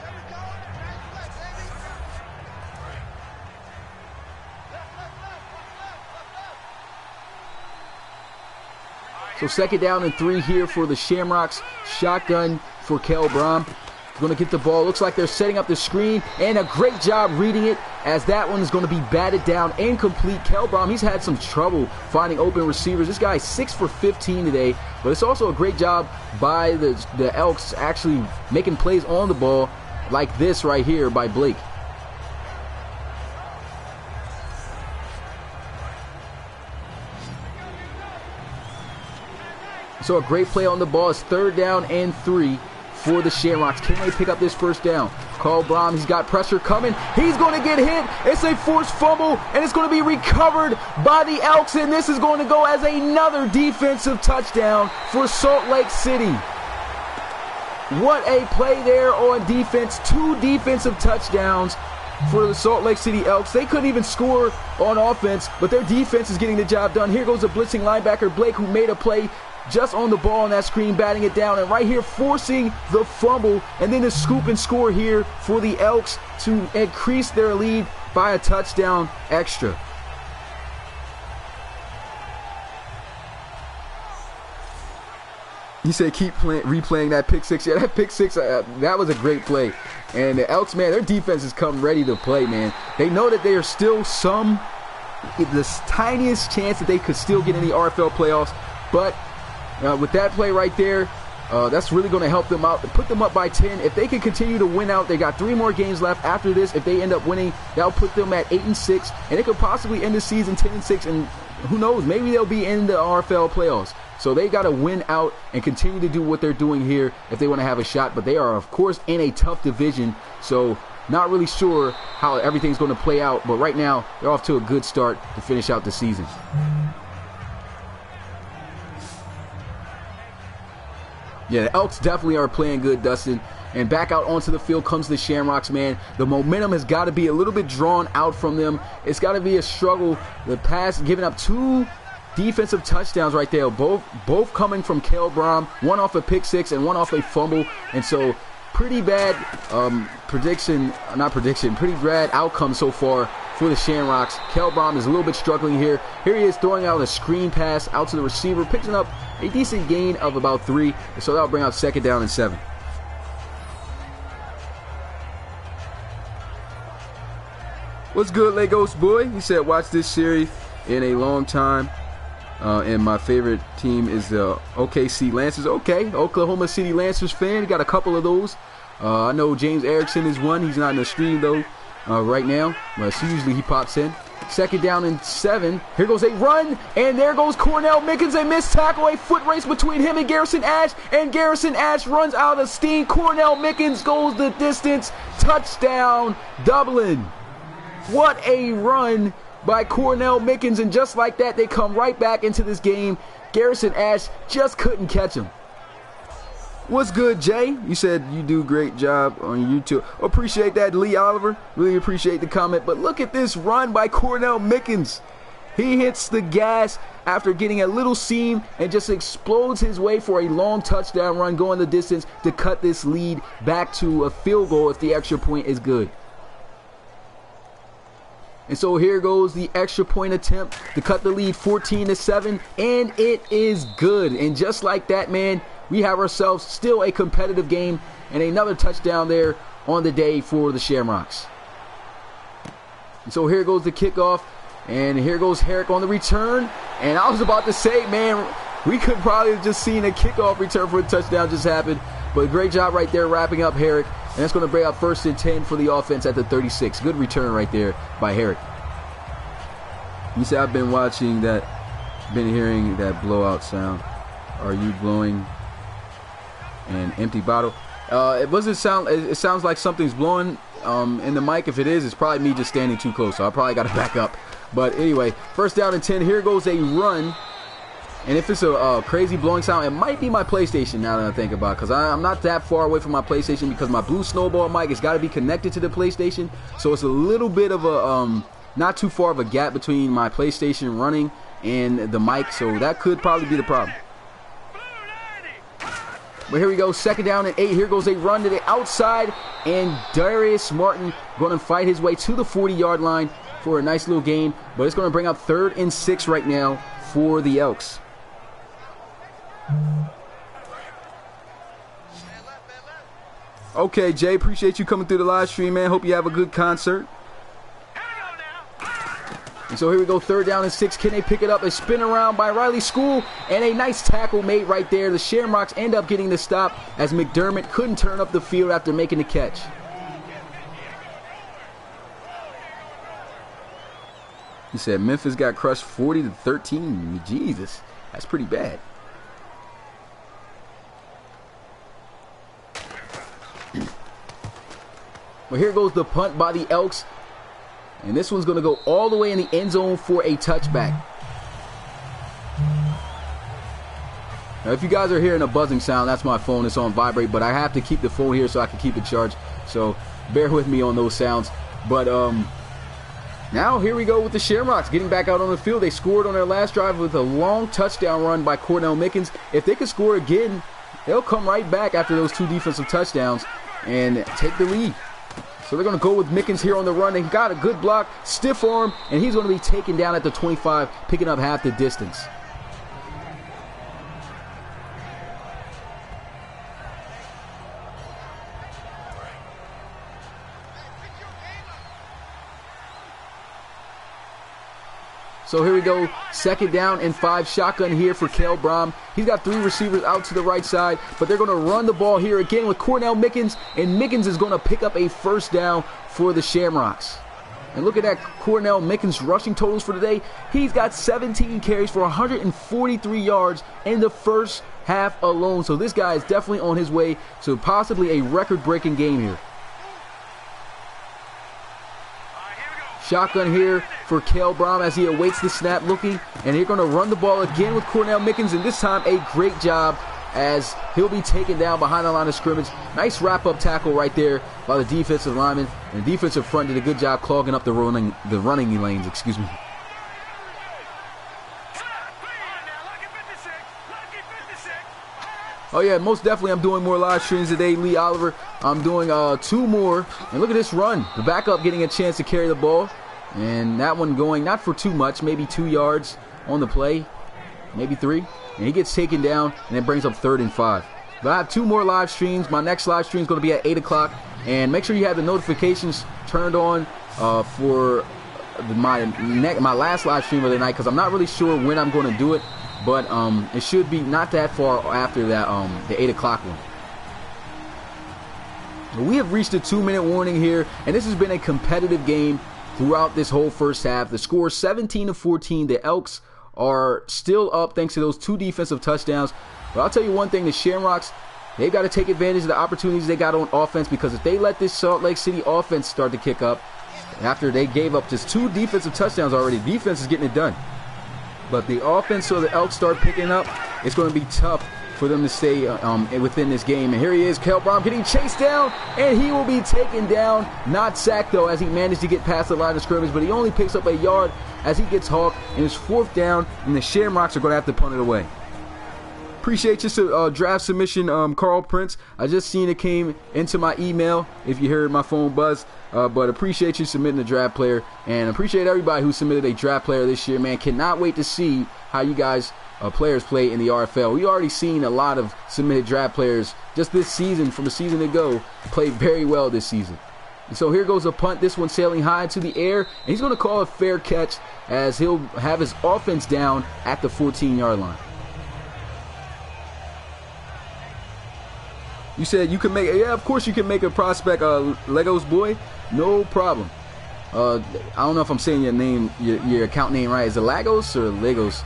So 2nd down and 3 here for the Shamrocks. Shotgun for Kel Brom. Going to get the ball. Looks like they're setting up the screen, and a great job reading it as that one is going to be batted down, incomplete. Kel Brom, he's had some trouble finding open receivers. This guy's 6 for 15 today, but it's also a great job by the Elks actually making plays on the ball like this right here by Blake. So a great play on the ball. It's 3rd down and 3 for the Shamrocks. Can they pick up this 1st down? Kel Brom, he's got pressure coming. He's going to get hit. It's a forced fumble, and it's going to be recovered by the Elks, and this is going to go as another defensive touchdown for Salt Lake City. What a play there on defense. 2 defensive touchdowns for the Salt Lake City Elks. They couldn't even score on offense, but their defense is getting the job done. Here goes the blitzing linebacker, Blake, who made a play just on the ball on that screen, batting it down, and right here forcing the fumble, and then the scoop and score here for the Elks to increase their lead by a touchdown extra. He said keep replaying that pick six. Yeah, that pick six, that was a great play. And the Elks, man, their defense has come ready to play, man. They know that they are still the tiniest chance that they could still get in the RFL playoffs. But with that play right there, that's really going to help them out, put them up by 10. If they can continue to win out, they got 3 more games left after this. If they end up winning, that'll put them at 8-6, and they could possibly end the season 10-6, and who knows, maybe they'll be in the RFL playoffs. So they got to win out and continue to do what they're doing here if they want to have a shot. But they are, of course, in a tough division, so not really sure how everything's going to play out. But right now, they're off to a good start to finish out the season. Yeah, the Elks definitely are playing good, Dustin. And back out onto the field comes the Shamrocks, man. The momentum has got to be a little bit drawn out from them. It's got to be a struggle. The pass, giving up 2 defensive touchdowns right there, both coming from Kel Brom, one off a pick six and one off a fumble. And so pretty bad pretty bad outcome so far for the Shamrocks. Kel Brom is a little bit struggling here. Here he is throwing out a screen pass out to the receiver, picking up a decent gain of about 3. So that'll bring out 2nd down and 7. What's good, Legos boy? He said, watch this series in a long time. And my favorite team is the OKC Lancers. Okay, Oklahoma City Lancers fan. Got a couple of those. I know James Erickson is one. He's not in the stream, though, right now. But so usually he pops in. 2nd down and 7. Here goes a run. And there goes Cornell Mickens. A missed tackle. A foot race between him and Garrison Ash. And Garrison Ash runs out of steam. Cornell Mickens goes the distance. Touchdown, Dublin. What a run by Cornell Mickens, and just like that, they come right back into this game. Garrison Ash just couldn't catch him. What's good, Jay? You said you do a great job on YouTube. Appreciate that, Lee Oliver. Really appreciate the comment. But look at this run by Cornell Mickens. He hits the gas after getting a little seam and just explodes his way for a long touchdown run, going the distance to cut this lead back to a field goal if the extra point is good. And so here goes the extra point attempt to cut the lead 14-7, and it is good. And just like that, man, we have ourselves still a competitive game and another touchdown there on the day for the Shamrocks. And so here goes the kickoff, and here goes Herrick on the return. And I was about to say, man, we could probably have just seen a kickoff return for a touchdown just happen. But great job right there wrapping up Herrick. And that's going to bring up 1st and 10 for the offense at the 36. Good return right there by Herrick. You see, I've been watching that, been hearing that blowout sound. Are you blowing an empty bottle? It sounds like something's blowing in the mic. If it is, it's probably me just standing too close. So I probably got to back up. But anyway, 1st down and 10. Here goes a run. And if it's a crazy blowing sound, it might be my PlayStation now that I think about it. Because I'm not that far away from my PlayStation, because my Blue Snowball mic has got to be connected to the PlayStation. So it's a little bit of a, not too far of a gap between my PlayStation running and the mic. So that could probably be the problem. But here we go, 2nd down and 8. Here goes a run to the outside. And Darius Martin going to fight his way to the 40-yard line for a nice little gain. But it's going to bring up 3rd and 6 right now for the Elks. Okay, Jay, appreciate you coming through the live stream, man. Hope you have a good concert. And so here we go, 3rd down and 6. Can they pick it up? A spin around by Riley School, and a nice tackle made right there. The Shamrocks end up getting the stop as McDermott couldn't turn up the field after making the catch. He said Memphis got crushed 40-13. Jesus, that's pretty bad. Well, here goes the punt by the Elks. And this one's going to go all the way in the end zone for a touchback. Now, if you guys are hearing a buzzing sound, that's my phone. It's on vibrate, but I have to keep the phone here so I can keep it charged. So bear with me on those sounds. But now here we go with the Shamrocks getting back out on the field. They scored on their last drive with a long touchdown run by Cornell Mickens. If they could score again, they'll come right back after those 2 defensive touchdowns and take the lead. So they're going to go with Mickens here on the run. They got a good block, stiff arm, and he's going to be taken down at the 25, picking up half the distance. So here we go, 2nd down and 5, shotgun here for Cale Brom. He's got 3 receivers out to the right side, but they're going to run the ball here again with Cornell Mickens, and Mickens is going to pick up a 1st down for the Shamrocks. And look at that Cornell Mickens rushing totals for today. He's got 17 carries for 143 yards in the first half alone. So this guy is definitely on his way to possibly a record-breaking game here. Shotgun here for Cale Brom as he awaits the snap looking. And they're going to run the ball again with Cornell Mickens. And this time a great job as he'll be taken down behind the line of scrimmage. Nice wrap-up tackle right there by the defensive lineman. And the defensive front did a good job clogging up the running lanes. Excuse me. Oh yeah, most definitely I'm doing more live streams today, Lee Oliver. I'm doing 2 more. And look at this run. The backup getting a chance to carry the ball. And that one going not for too much, maybe 2 yards on the play. Maybe 3. And he gets taken down, and it brings up 3rd and 5. But I have 2 more live streams. My next live stream is going to be at 8 o'clock. And make sure you have the notifications turned on for my last live stream of the night, because I'm not really sure when I'm going to do it. But it should be not that far after that, the 8 o'clock one. We have reached a 2-minute warning here, and this has been a competitive game throughout this whole first half. The score is 17-14. The Elks are still up thanks to those 2 defensive touchdowns. But I'll tell you one thing, the Shamrocks, they've got to take advantage of the opportunities they got on offense, because if they let this Salt Lake City offense start to kick up, after they gave up just 2 defensive touchdowns already, defense is getting it done. But the offense, so the Elks start picking up, it's going to be tough for them to stay within this game. And here he is, Cale Brom getting chased down, and he will be taken down. Not sacked, though, as he managed to get past the line of scrimmage, but he only picks up a yard as he gets hawked, and it's 4th down, and the Shamrocks are going to have to punt it away. Appreciate your draft submission, Carl Prince. I just seen it came into my email, if you heard my phone buzz. But appreciate you submitting a draft player, and appreciate everybody who submitted a draft player this year, man. Cannot wait to see how you guys players play in the RFL. We already seen a lot of submitted draft players just this season, from a season ago, play very well this season. And so here goes a punt, this one sailing high into the air, and he's going to call a fair catch as he'll have his offense down at the 14-yard line. You said you can make, yeah, of course you can make a prospect, Legos boy, no problem. I don't know if I'm saying your name, your account name right. Is it Lagos or Legos?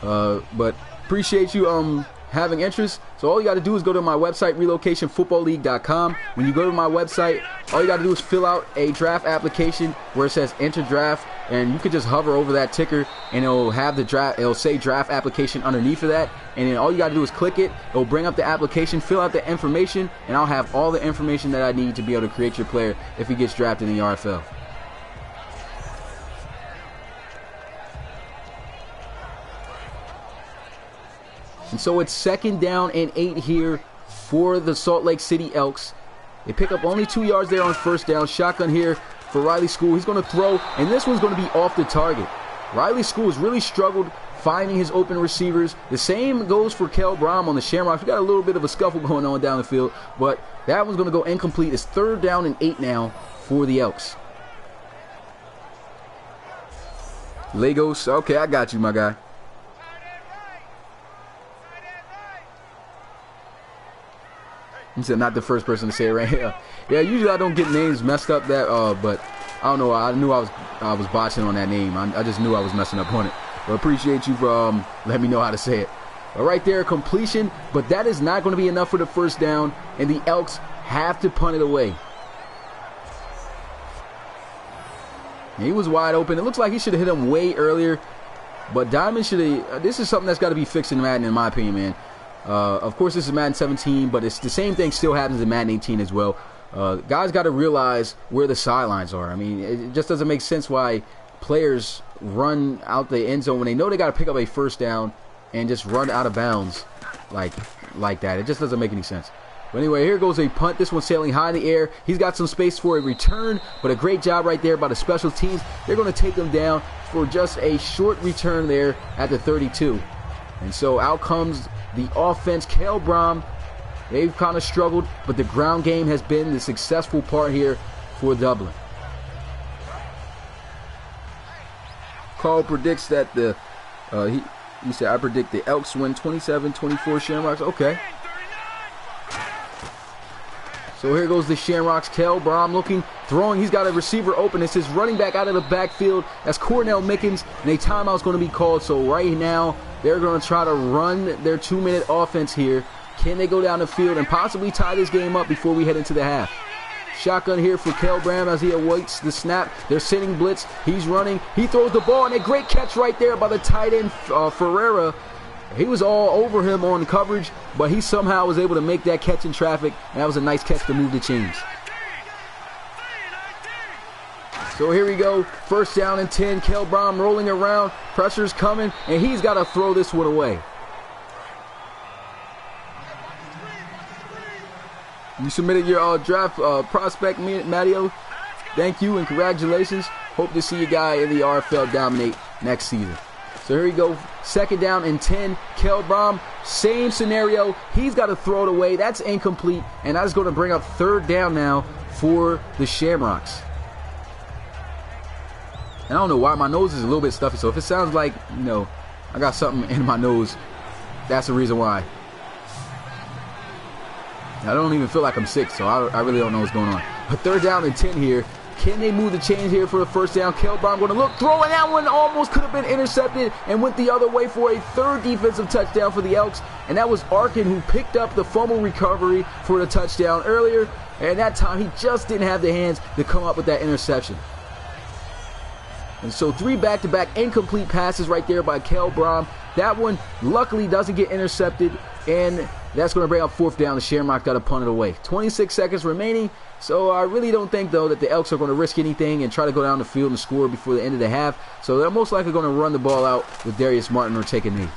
But appreciate you having interest. So all you got to do is go to my website, relocationfootballleague.com. When you go to my website, all you got to do is fill out a draft application where it says enter draft, and you can just hover over that ticker, and it'll have the draft. It'll say draft application underneath of that, and then all you got to do is click it. It'll bring up the application, fill out the information, and I'll have all the information that I need to be able to create your player if he gets drafted in the RFL. And so it's 2nd down and 8 here for the Salt Lake City Elks. They pick up only 2 yards there on 1st down. Shotgun here for Riley School. He's going to throw, and this one's going to be off the target. Riley School has really struggled finding his open receivers. The same goes for Cale Brom on the Shamrocks. We got a little bit of a scuffle going on down the field, but that one's going to go incomplete. It's 3rd down and 8 now for the Elks. Legos. Okay, I got you, my guy. He said not the first person to say it right here. Yeah, usually I don't get names messed up that, but I don't know. I knew I was botching on that name. I just knew I was messing up on it. But appreciate you for letting me know how to say it. But right there, completion. But that is not going to be enough for the 1st down, and the Elks have to punt it away. And he was wide open. It looks like he should have hit him way earlier. But Diamond should have. This is something that's got to be fixed in Madden, in my opinion, man. Of course, this is Madden 17, but it's the same thing still happens in Madden 18 as well. Guys got to realize where the sidelines are. I mean, it just doesn't make sense why players run out the end zone when they know they got to pick up a first down and just run out of bounds like that. It just doesn't make any sense. But anyway, here goes a punt. This one's sailing high in the air. He's got some space for a return, but a great job right there by the special teams. They're going to take them down for just a short return there at the 32. And so out comes the offense. Cale Brom, they've kind of struggled, but the ground game has been the successful part here for Dublin. Carl predicts that he said, I predict the Elks win 27-24 Shamrocks. Okay. So here goes the Shamrocks. Cale Brom looking, throwing. He's got a receiver open. It's his running back out of the backfield. That's Cornell Mickens, and a timeout's going to be called. So right now, they're going to try to run their 2-minute offense here. Can they go down the field and possibly tie this game up before we head into the half? Shotgun here for Cale Brom as he awaits the snap. They're sitting blitz. He's running. He throws the ball, and a great catch right there by the tight end, Ferreira. He was all over him on coverage, but he somehow was able to make that catch in traffic, and that was a nice catch to move the chains. So here we go. First down and 10. Cale Brom rolling around. Pressure's coming, and he's got to throw this one away. You submitted your draft prospect, Matteo. Thank you and congratulations. Hope to see your guy in the RFL dominate next season. So here we go. Second down and 10. Cale Brom, same scenario. He's got to throw it away. That's incomplete. And that's going to bring up third down now for the Shamrocks. And I don't know why my nose is a little bit stuffy. So if it sounds like, I got something in my nose, that's the reason why. I don't even feel like I'm sick, so I really don't know what's going on. But third down and 10 here. Can they move the chains here for the first down? Cale Brom going to look, throw, and that one almost could have been intercepted and went the other way for a third defensive touchdown for the Elks. And that was Arkin who picked up the fumble recovery for the touchdown earlier. And that time he just didn't have the hands to come up with that interception. And so 3 back-to-back incomplete passes right there by Cale Brom. That one luckily doesn't get intercepted, and that's going to bring up fourth down. The Shamrock got to punt it away. 26 seconds remaining, so I really don't think, though, that the Elks are going to risk anything and try to go down the field and score before the end of the half. So they're most likely going to run the ball out with Darius Martin or take a knee.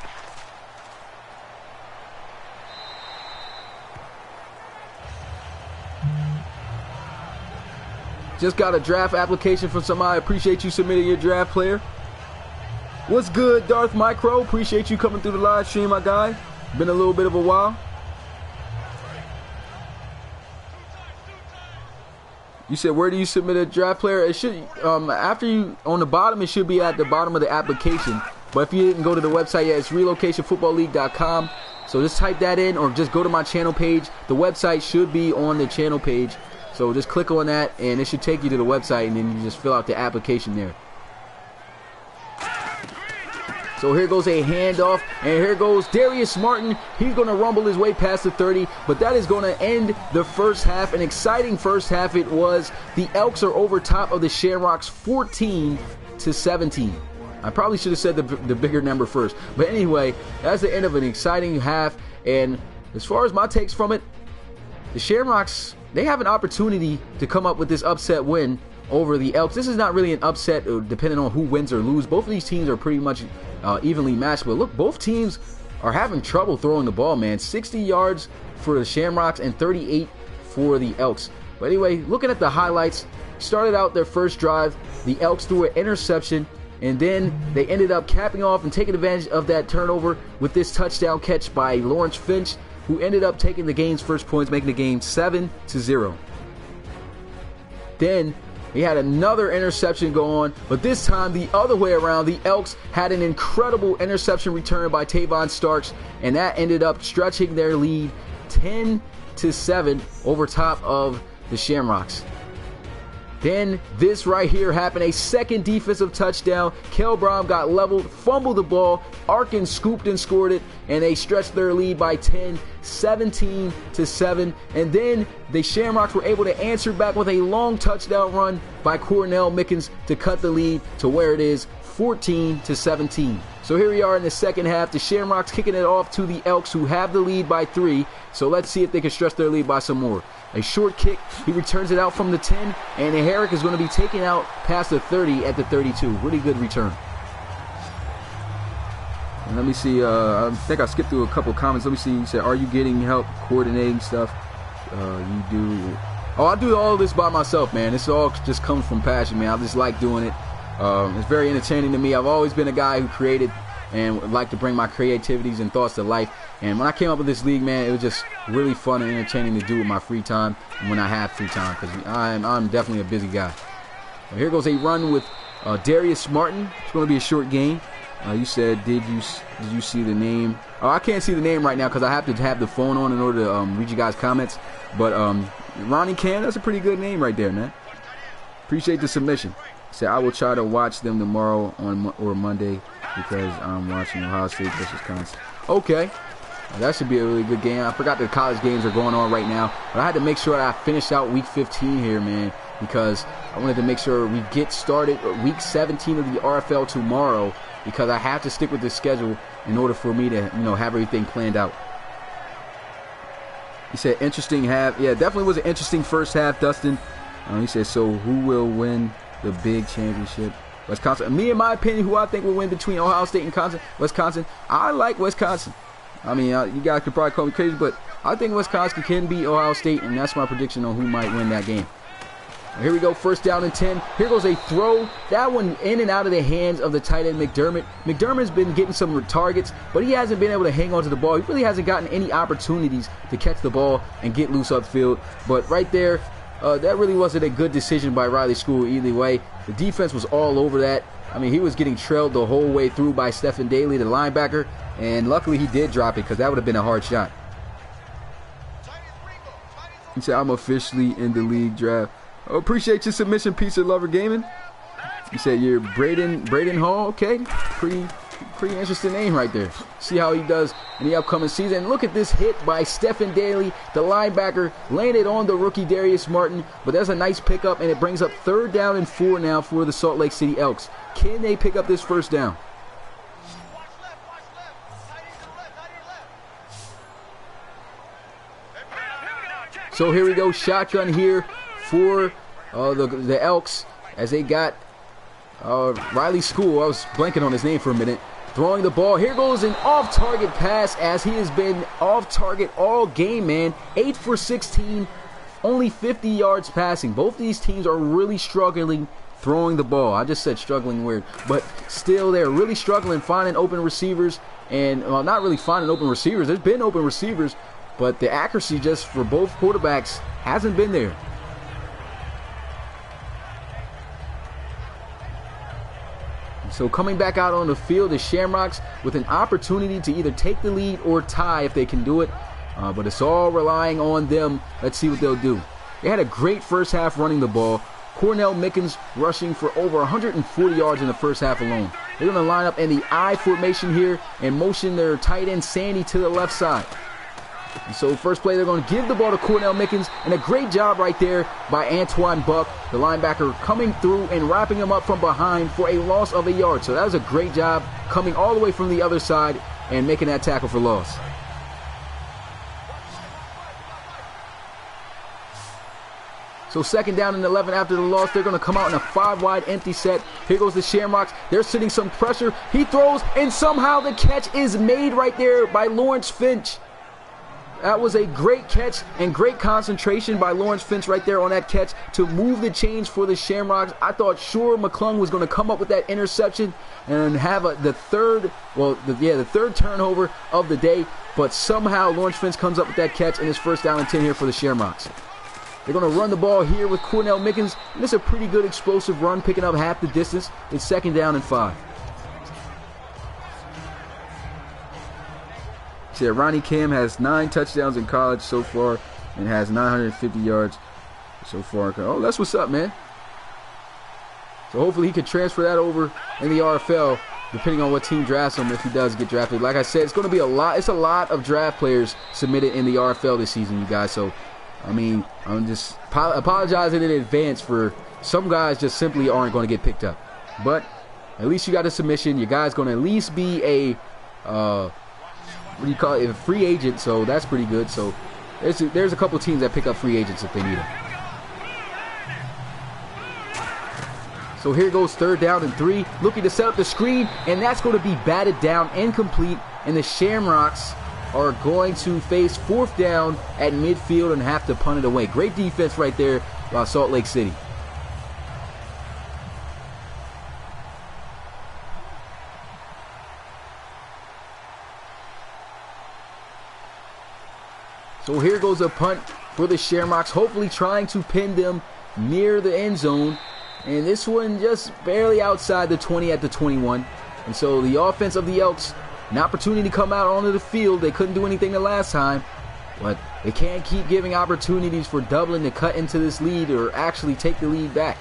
Just got a draft application from somebody. Appreciate you submitting your draft player. What's good, Darth Micro? Appreciate you coming through the live stream, my guy. Been a little bit of a while. You said, where do you submit a draft player? It should, after you, on the bottom, it should be at the bottom of the application. But if you didn't go to the website yet, it's relocationfootballleague.com. So just type that in or just go to my channel page. The website should be on the channel page. So just click on that and it should take you to the website, and then you just fill out the application there. So here goes a handoff, and here goes Darius Martin. He's going to rumble his way past the 30, but that is going to end the first half. An exciting first half it was. The Elks are over top of the Shamrocks 14-17. I probably should have said the bigger number first. But anyway, that's the end of an exciting half. And as far as my takes from it, the Shamrocks, they have an opportunity to come up with this upset win over the Elks. This is not really an upset depending on who wins or loses. Both of these teams are pretty much evenly matched. But look, both teams are having trouble throwing the ball, man. 60 yards for the Shamrocks and 38 for the Elks. But anyway, looking at the highlights, started out their first drive. The Elks threw an interception, and then they ended up capping off and taking advantage of that turnover with this touchdown catch by Lawrence Finch, who ended up taking the game's first points, making the game 7-0. Then he had another interception go on, but this time the other way around. The Elks had an incredible interception return by Tavon Starks, and that ended up stretching their lead 10-7 over top of the Shamrocks. Then this right here happened, a second defensive touchdown. Cale Brom got leveled, fumbled the ball. Arkin scooped and scored it, and they stretched their lead by 10, 17-7. And then the Shamrocks were able to answer back with a long touchdown run by Cornell Mickens to cut the lead to where it is 14-17. So here we are in the second half. The Shamrocks kicking it off to the Elks, who have the lead by 3. So let's see if they can stretch their lead by some more. A short kick. He returns it out from the 10. And Herrick is going to be taken out past the 30 at the 32. Really good return. And let me see. I think I skipped through a couple comments. Let me see. You said, are you getting help coordinating stuff? You do. Oh, I do all this by myself, man. This all just comes from passion, man. I just like doing it. It's very entertaining to me. I've always been a guy who created and would like to bring my creativities and thoughts to life. And when I came up with this league, man, it was just really fun and entertaining to do with my free time and when I have free time, because I'm definitely a busy guy. Here goes a run with Darius Martin. It's going to be a short game. You said, did you see the name? Oh, I can't see the name right now because I have to have the phone on in order to read you guys' comments. But Ronnie Cam, that's a pretty good name right there, man. Appreciate the submission. He said, I will try to watch them tomorrow or Monday because I'm watching Ohio State versus Wisconsin. Okay. That should be a really good game. I forgot the college games are going on right now. But I had to make sure I finished out Week 15 here, man, because I wanted to make sure we get started Week 17 of the RFL tomorrow, because I have to stick with the schedule in order for me to, have everything planned out. He said, interesting half. Yeah, definitely was an interesting first half, Dustin. He said, so who will win the big championship? Wisconsin. Me, in my opinion, who I think will win between Ohio State and Wisconsin, I like Wisconsin. I mean, you guys could probably call me crazy, but I think Wisconsin can beat Ohio State, and that's my prediction on who might win that game. Here we go, first down and 10. Here goes a throw. That one in and out of the hands of the tight end, McDermott. McDermott's been getting some targets, but he hasn't been able to hang on to the ball. He really hasn't gotten any opportunities to catch the ball and get loose upfield. But right there, that really wasn't a good decision by Riley School either way. The defense was all over that. I mean, he was getting trailed the whole way through by Stephen Daly, the linebacker, and luckily he did drop it, because that would have been a hard shot. He said, I'm officially in the league draft. Oh, appreciate your submission, Pizza Lover Gaming. He said, you're Braden Hall. Okay, pretty interesting name right there. See how he does in the upcoming season. And look at this hit by Stephen Daly, the linebacker, landed on the rookie Darius Martin. But that's a nice pickup, and it brings up 3rd down and 4 now for the Salt Lake City Elks. Can they pick up this first down? So here we go, shotgun here for the Elks, as they got Riley School. I was blanking on his name for a minute. Throwing the ball. Here goes an off-target pass, as he has been off-target all game, man. 8 for 16, only 50 yards passing. Both these teams are really struggling throwing the ball. I just said struggling weird, but still they're really struggling finding open receivers. And, well, not really finding open receivers. There's been open receivers, but the accuracy just for both quarterbacks hasn't been there. So coming back out on the field, the Shamrocks with an opportunity to either take the lead or tie if they can do it. But it's all relying on them. Let's see what they'll do. They had a great first half running the ball. Cornell Mickens rushing for over 140 yards in the first half alone. They're going to line up in the I formation here and motion their tight end Sandy to the left side. And so first play, they're going to give the ball to Cornell Mickens, and a great job right there by Antoine Buck, the linebacker, coming through and wrapping him up from behind for a loss of a yard. So that was a great job coming all the way from the other side and making that tackle for loss. So 2nd down and 11 after the loss. They're going to come out in a 5-wide empty set. Here goes the Shamrocks. They're sitting some pressure. He throws, and somehow the catch is made right there by Lawrence Finch. That was a great catch and great concentration by Lawrence Finch right there on that catch to move the chains for the Shamrocks. I thought sure McClung was going to come up with that interception and have the third turnover of the day, but somehow Lawrence Finch comes up with that catch, and it's 1st down and 10 here for the Shamrocks. They're going to run the ball here with Cornell Mickens, and it's a pretty good explosive run, picking up half the distance. It's 2nd down and 5. Yeah, Ronnie Cam has 9 touchdowns in college so far and has 950 yards so far. Oh, that's what's up, man. So hopefully he could transfer that over in the RFL, depending on what team drafts him if he does get drafted. Like I said, it's going to be a lot. It's a lot of draft players submitted in the RFL this season, you guys. So, I mean, I'm just apologizing in advance for some guys just simply aren't going to get picked up. But At least you got a submission. Your guy's going to at least be a, what do you call it, a free agent, so that's pretty good. So there's a couple teams that pick up free agents if they need them. So here goes 3rd down and 3, looking to set up the screen, and that's going to be batted down, incomplete, and the Shamrocks are going to face 4th down at midfield and have to punt it away. Great defense right there by Salt Lake City. So here goes a punt for the Shamrocks, hopefully trying to pin them near the end zone. And this one just barely outside the 20 at the 21. And so the offense of the Elks, an opportunity to come out onto the field. They couldn't do anything the last time, but they can't keep giving opportunities for Dublin to cut into this lead or actually take the lead back.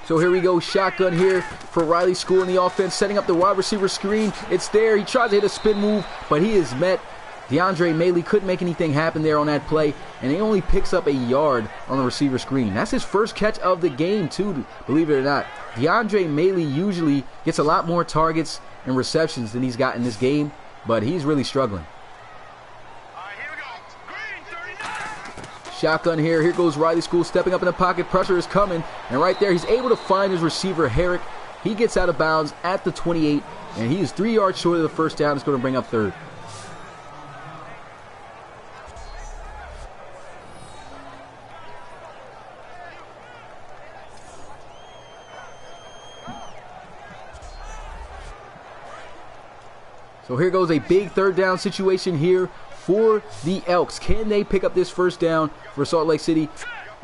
So here we go, shotgun here for Riley School in the offense, setting up the wide receiver screen. It's there. He tries to hit a spin move, but he is met. DeAndre Maley couldn't make anything happen there on that play, and he only picks up a yard on the receiver screen. That's his first catch of the game, too, believe it or not. DeAndre Maley usually gets a lot more targets and receptions than he's got in this game, but he's really struggling. Shotgun here. Here goes Riley School stepping up in the pocket. Pressure is coming, and right there he's able to find his receiver, Herrick. He gets out of bounds at the 28, and he is 3 yards short of the first down. It's going to bring up 3rd. So here goes a big 3rd down situation here for the Elks. Can they pick up this 1st down for Salt Lake City?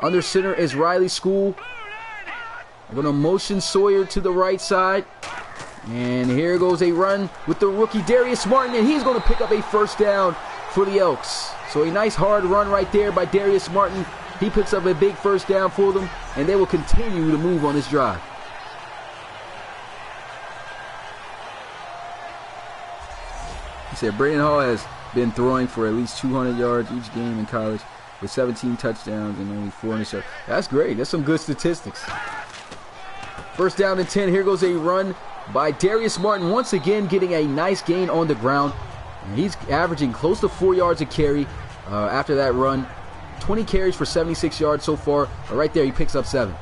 Under center is Riley School. They're going to motion Sawyer to the right side. And here goes a run with the rookie Darius Martin, and he's going to pick up a 1st down for the Elks. So a nice hard run right there by Darius Martin. He picks up a big 1st down for them, and they will continue to move on this drive. He said Braden Hall has been throwing for at least 200 yards each game in college with 17 touchdowns and only 4 interceptions. That's great. That's some good statistics. 1st down and 10. Here goes a run by Darius Martin, once again getting a nice gain on the ground. And he's averaging close to 4 yards a carry after that run. 20 carries for 76 yards so far. But right there, he picks up 7.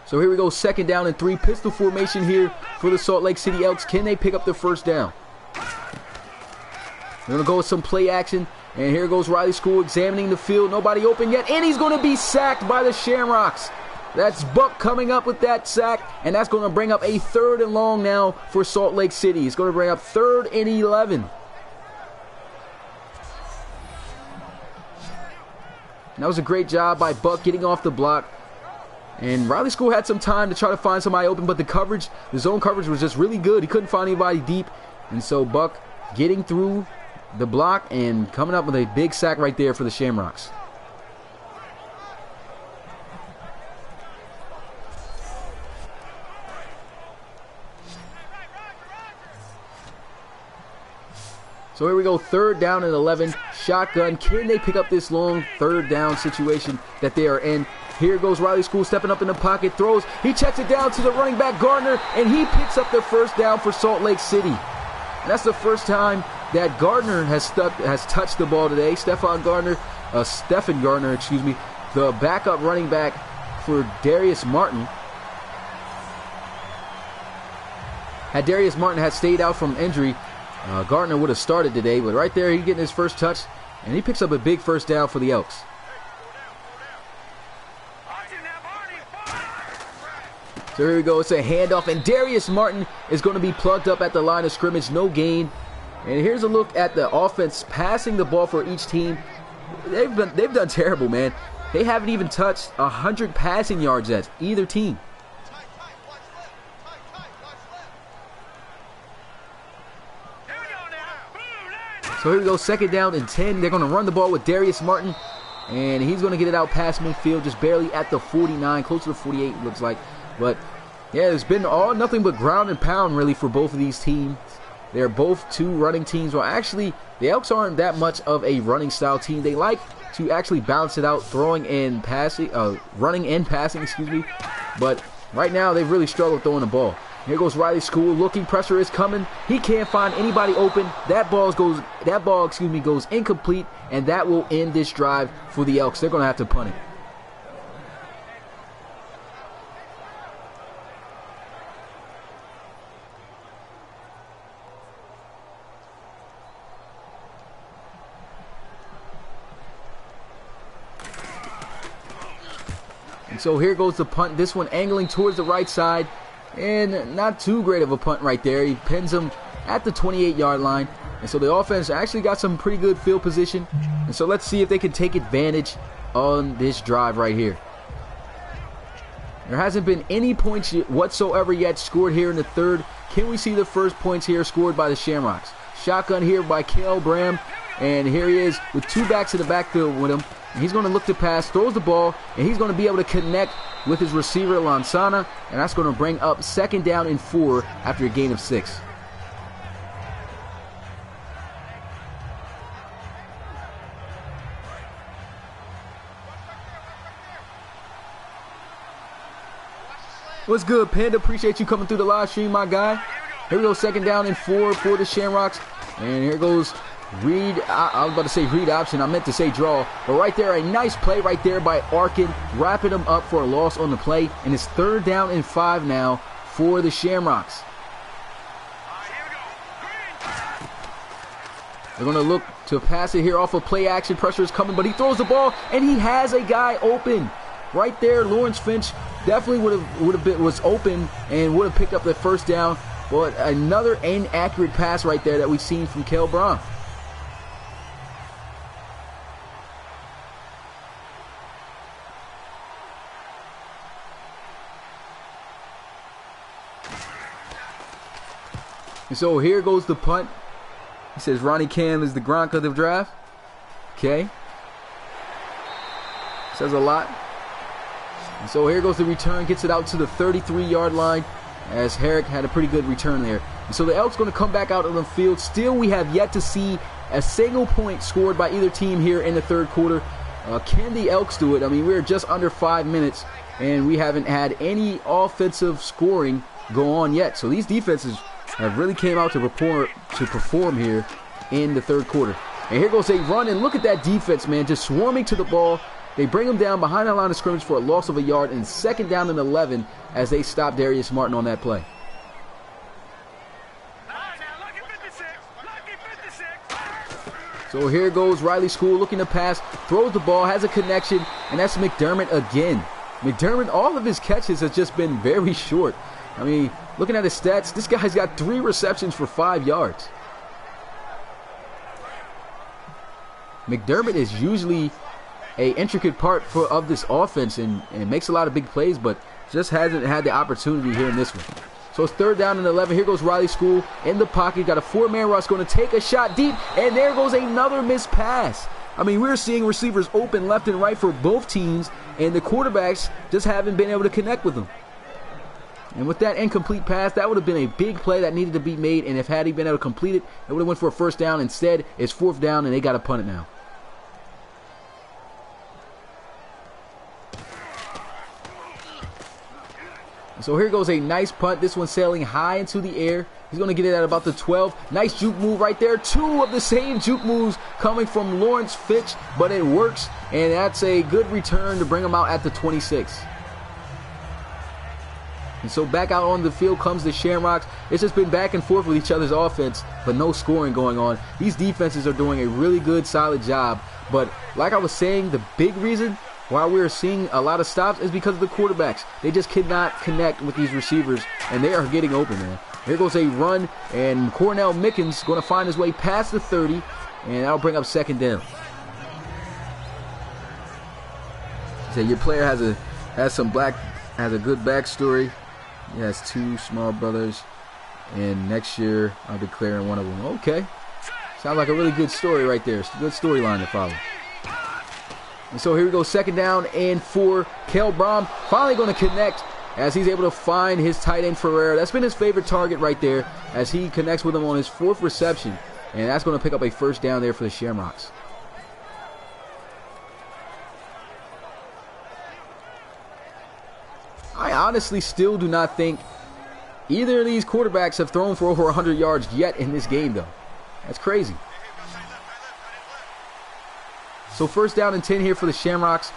So here we go, 2nd down and 3. Pistol formation here for the Salt Lake City Elks. Can they pick up the 1st down? They're going to go with some play action. And here goes Riley School examining the field. Nobody open yet. And he's going to be sacked by the Shamrocks. That's Buck coming up with that sack. And that's going to bring up a 3rd and long now for Salt Lake City. It's going to bring up 3rd and 11. That was a great job by Buck getting off the block. And Riley School had some time to try to find somebody open, but the zone coverage was just really good. He couldn't find anybody deep. And so Buck getting through the block and coming up with a big sack right there for the Shamrocks. So here we go, 3rd down and 11. Shotgun. Can they pick up this long 3rd down situation that they are in? Here goes Riley School stepping up in the pocket, throws. He checks it down to the running back Gardner, and he picks up the 1st down for Salt Lake City. And that's the first time that Gardner has touched the ball today. Stephen Gardner, the backup running back for Darius Martin. Had Darius Martin had stayed out from injury, Gardner would have started today. But right there, he's getting his first touch, and he picks up a big 1st down for the Elks. So here we go, it's a handoff, and Darius Martin is going to be plugged up at the line of scrimmage, no gain. And here's a look at the offense passing the ball for each team. They've done terrible, man. They haven't even touched 100 passing yards yet, either team. So here we go, 2nd down and 10. They're going to run the ball with Darius Martin, and he's going to get it out past midfield, just barely at the 49, close to the 48, it looks like. But yeah, it's been all nothing but ground and pound really for both of these teams. They're both two running teams. Well, actually, the Elks aren't that much of a running style team. They like to actually balance it out, running and passing, excuse me. But right now, they've really struggled throwing the ball. Here goes Riley School, looking, pressure is coming. He can't find anybody open. That ball goes incomplete, and that will end this drive for the Elks. They're going to have to punt it. And so here goes the punt. This one angling towards the right side. And not too great of a punt right there. He pins him at the 28-yard line. And so the offense actually got some pretty good field position. And so let's see if they can take advantage on this drive right here. There hasn't been any points whatsoever yet scored here in the third. Can we see the first points here scored by the Shamrocks? Shotgun here by Cale Bram. And here he is with two backs in the backfield with him. And he's going to look to pass, throws the ball, and he's going to be able to connect with his receiver, Lansana. And that's going to bring up 2nd down and 4 after a gain of 6. What's good, Panda? Appreciate you coming through the live stream, my guy. Here we go, 2nd down and 4 for the Shamrocks. And here goes read. I was about to say read option. I meant to say draw. But right there, a nice play right there by Arkin, wrapping him up for a loss on the play. And it's 3rd down and 5 now for the Shamrocks. They're going to look to pass it here off of play action. Pressure is coming, but he throws the ball, and he has a guy open. Right there, Lawrence Finch definitely was open and would have picked up the 1st down. But another inaccurate pass right there that we've seen from Cale Bram. And so here goes the punt. He says Ronnie Cam is the Gronk of the draft. Okay. Says a lot. And so here goes the return. Gets it out to the 33-yard line, as Herrick had a pretty good return there. And so the Elks going to come back out on the field. Still, we have yet to see a single point scored by either team here in the 3rd quarter. Can the Elks do it? I mean, we're just under 5 minutes, and we haven't had any offensive scoring go on yet. So these defenses have really came out to perform here in the 3rd quarter. And here goes a run, and look at that defense, man, just swarming to the ball. They bring him down behind the line of scrimmage for a loss of a yard, and 2nd down and 11 as they stop Darius Martin on that play. So here goes Riley School looking to pass, throws the ball, has a connection, and that's McDermott again. McDermott, all of his catches have just been very short. I mean, looking at his stats, this guy's got 3 receptions for 5 yards. McDermott is usually an intricate part of this offense and makes a lot of big plays, but just hasn't had the opportunity here in this one. So it's 3rd down and 11. Here goes Riley School in the pocket. Got a 4-man rush, going to take a shot deep, and there goes another missed pass. I mean, we're seeing receivers open left and right for both teams, and the quarterbacks just haven't been able to connect with them. And with that incomplete pass, that would have been a big play that needed to be made, and if had he been able to complete it, it would have went for a 1st down. Instead, it's 4th down, and they got to punt it now. So here goes a nice punt. This one sailing high into the air. He's going to get it at about the 12. Nice juke move right there. 2 of the same juke moves coming from Lawrence Finch, but it works, and that's a good return to bring him out at the 26. And so back out on the field comes the Shamrocks. It's just been back and forth with each other's offense, but no scoring going on. These defenses are doing a really good, solid job. But like I was saying, the big reason why we're seeing a lot of stops is because of the quarterbacks. They just cannot connect with these receivers, and they are getting open, man. Here goes a run, and Cornell Mickens going to find his way past the 30, and that'll bring up 2nd down. So your player has a good backstory. He has 2 small brothers, and next year I'll be clearing one of them. Okay. Sounds like a really good story right there. It's a good storyline to follow. And so here we go, 2nd down and 4. Cale Bram finally going to connect, as he's able to find his tight end Ferreira. That's been his favorite target right there as he connects with him on his 4th reception. And that's going to pick up a first down there for the Shamrocks. I honestly still do not think either of these quarterbacks have thrown for over 100 yards yet in this game, though. That's crazy. So first down and 10 here for the Shamrocks.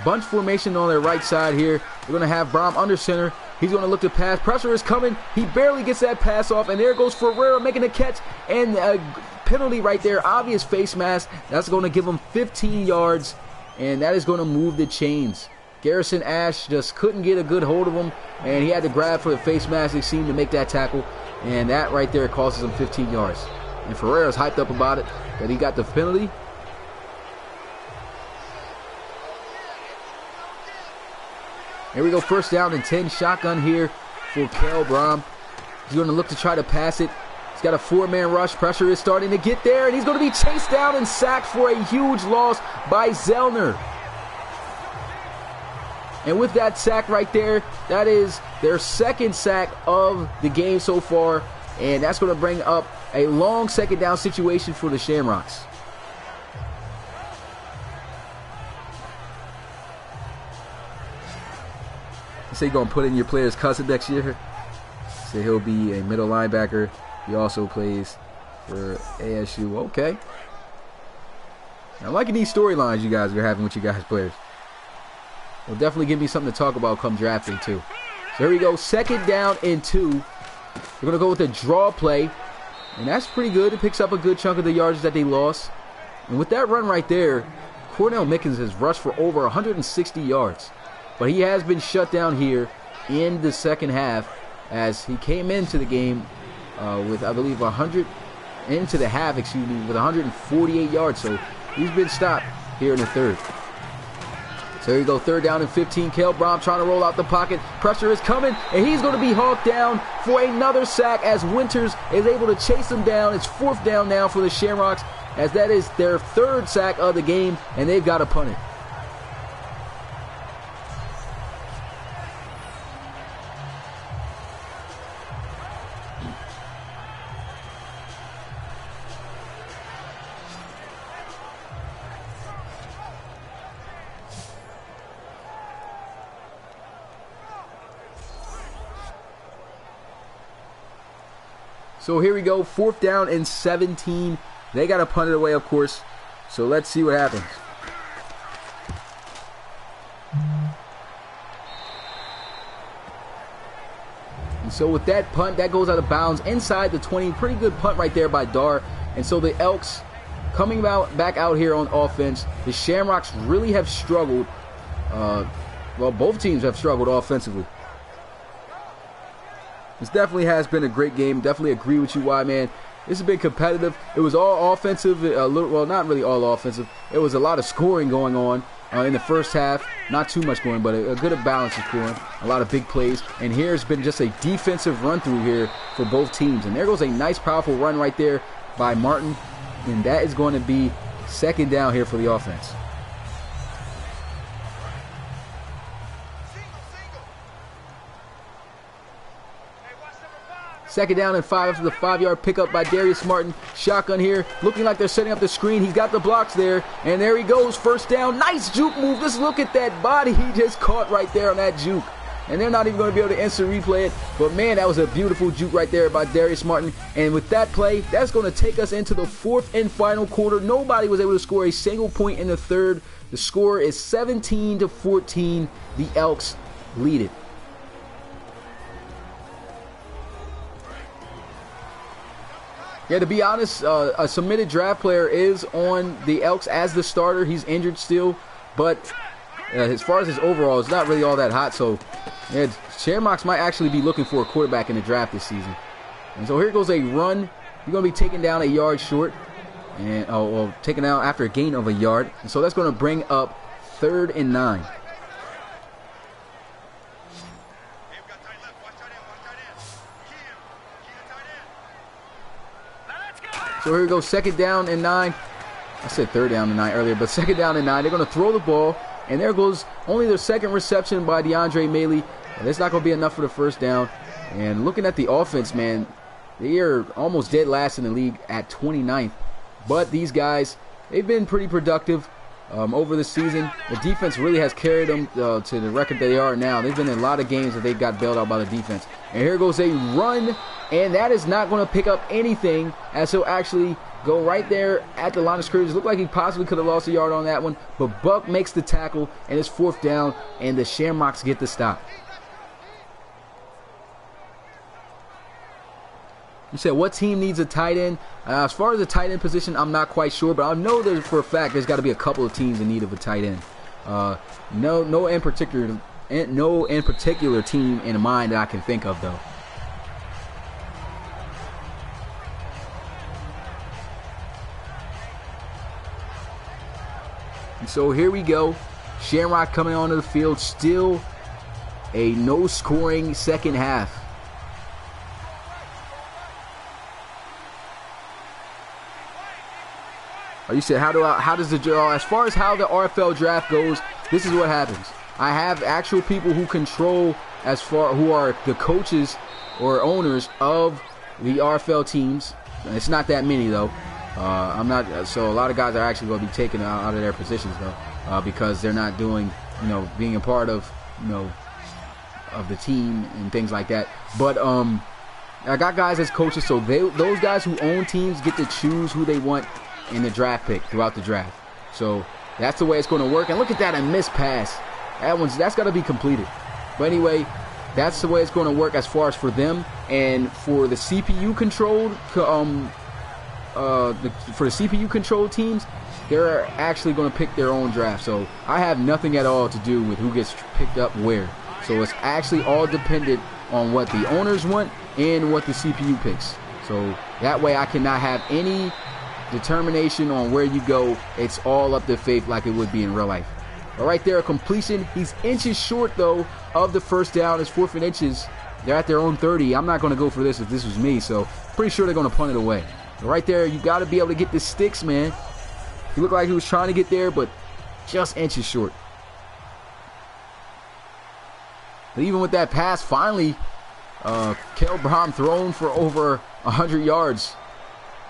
Bunch formation on their right side here. They're going to have Brom under center. He's going to look to pass. Pressure is coming. He barely gets that pass off. And there goes Ferreira making a catch. And a penalty right there. Obvious face mask. That's going to give him 15 yards. And that is going to move the chains. Garrison Ash just couldn't get a good hold of him. And he had to grab for the face mask. They seemed to make that tackle. And that right there costs him 15 yards. And Ferreira's hyped up about it. That he got the penalty. Here we go, first down and 10. Shotgun here for Kel Brom. He's going to look to try to pass it. He's got a 4-man rush. Pressure is starting to get there, and he's going to be chased down and sacked for a huge loss by Zellner. And with that sack right there, that is their 2nd sack of the game so far, and that's going to bring up a long 2nd down situation for the Shamrocks. Say you're going to put in your player's cousin next year. Say he'll be a middle linebacker. He also plays for ASU. Okay. I'm liking these storylines you guys are having with you guys players. Will definitely give me something to talk about come draft day too. So here we go. 2nd down and 2. We're going to go with a draw play. And that's pretty good. It picks up a good chunk of the yards that they lost. And with that run right there, Cornell Mickens has rushed for over 160 yards. But he has been shut down here in the 2nd half as he came into the game with, I believe, 148 yards. So he's been stopped here in the 3rd. So here you go, 3rd down and 15. Kel Brom trying to roll out the pocket. Pressure is coming, and he's going to be hawked down for another sack as Winters is able to chase him down. It's 4th down now for the Shamrocks as that is their 3rd sack of the game, and they've got to punt it. So here we go, 4th down and 17. They got to punt it away, of course. So let's see what happens. And so with that punt, that goes out of bounds inside the 20. Pretty good punt right there by Dar. And so the Elks coming back out here on offense. The Shamrocks really have struggled. Well, both teams have struggled offensively. This definitely has been a great game. Definitely agree with you, man. This has been competitive. It was all offensive. Well, not really all offensive. It was a lot of scoring going on in the first half. Not too much scoring, but a good balance of scoring. A lot of big plays. And here's been just a defensive run through here for both teams. And there goes a nice, powerful run right there by Martin. And that is going to be 2nd down here for the offense. Second down and 5 after the 5-yard pickup by Darius Martin. Shotgun here, looking like they're setting up the screen. He's got the blocks there, and there he goes, 1st down. Nice juke move. Just look at that body he just caught right there on that juke. And they're not even going to be able to instant replay it. But, man, that was a beautiful juke right there by Darius Martin. And with that play, that's going to take us into the 4th and final quarter. Nobody was able to score a single point in the 3rd. The score is 17-14. The Elks lead it. Yeah, to be honest, a submitted draft player is on the Elks as the starter. He's injured still, but as far as his overall, it's not really all that hot. So, yeah, Shamrocks might actually be looking for a quarterback in the draft this season. And so here goes a run. You're going to be taken down a yard short, and taken down after a gain of a yard. And so that's going to bring up 3rd and 9. So here we go, 2nd down and 9. I said 3rd down and 9 earlier, but 2nd down and 9. They're going to throw the ball, and there goes only their 2nd reception by DeAndre Maley And it's not going to be enough for the first down. And looking at the offense, man, they are almost dead last in the league at 29th. But these guys, they've been pretty productive over the season. The defense really has carried them to the record they are now. They've been in a lot of games that they got bailed out by the defense. And here goes a run, and that is not going to pick up anything, as he'll actually go right there at the line of scrimmage. Looked like he possibly could have lost a yard on that one, but Buck makes the tackle, and it's 4th down, and the Shamrocks get the stop. You said, what team needs a tight end? As far as the tight end position, I'm not quite sure, but I know that for a fact there's got to be a couple of teams in need of a tight end. No in particular team in mind that I can think of, though. And so here we go. Shamrock coming onto the field. Still a no-scoring second half. You said, how does the draw, as far as how the RFL draft goes, this is what happens. I have actual people who control, who are the coaches or owners of the RFL teams. It's not that many though. So a lot of guys are actually going to be taken out of their positions though, because they're not doing, being a part of, of the team and things like that. But I got guys as coaches, so those guys who own teams get to choose who they want in the draft pick throughout the draft. So that's the way it's going to work. And look at that, a missed pass. That's got to be completed. But anyway, that's the way it's going to work as far as for them. And for the CPU controlled teams, they're actually going to pick their own draft. So I have nothing at all to do with who gets picked up where. So it's actually all dependent on what the owners want and what the CPU picks. So that way I cannot have any determination on where you go. It's all up to faith like it would be in real life. But right there, a completion. He's inches short though of the first down. It's 4th and inches. They're at their own 30. I'm not going to go for this if this was me, so pretty sure they're going to punt it away. But right there, you got to be able to get the sticks, man. He looked like he was trying to get there, but just inches short. But even with that pass, finally, Kel Brown thrown for over 100 yards.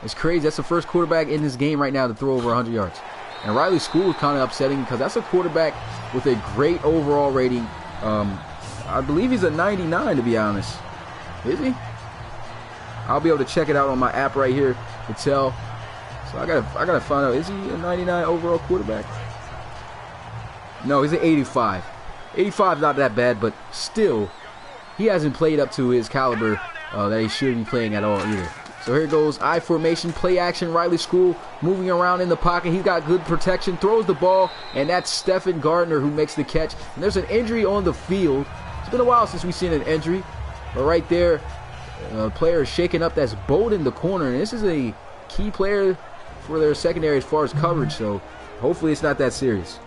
It's crazy. That's the first quarterback in this game right now to throw over 100 yards. And Riley School is kind of upsetting because that's a quarterback with a great overall rating. I believe he's a 99, to be honest. Is he? I'll be able to check it out on my app right here to tell. So I gotta find out. Is he a 99 overall quarterback? No, he's an 85. 85 is not that bad, but still, he hasn't played up to his caliber that he should be playing at all either. So here goes I formation, play action, Riley School moving around in the pocket. He's got good protection, throws the ball, and that's Stephen Gardner who makes the catch. And there's an injury on the field. It's been a while since we've seen an injury. But right there, a player is shaking up. That's Bowden, the corner. And this is a key player for their secondary as far as coverage. So hopefully it's not that serious.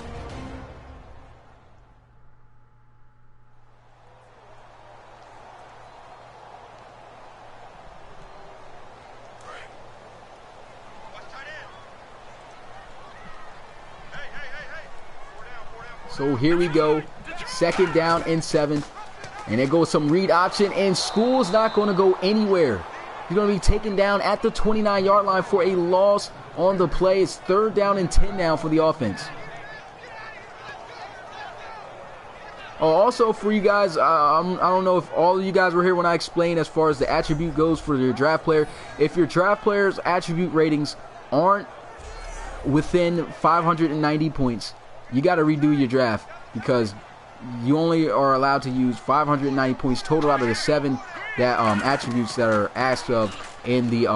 So here we go, 2nd down and 7. And there goes some read option, and School's not going to go anywhere. He's going to be taken down at the 29-yard line for a loss on the play. It's 3rd down and 10 now for the offense. Oh, also for you guys, I don't know if all of you guys were here when I explained as far as the attribute goes for your draft player. If your draft player's attribute ratings aren't within 590 points, you got to redo your draft because you only are allowed to use 590 points total out of the 7 that attributes that are asked of in the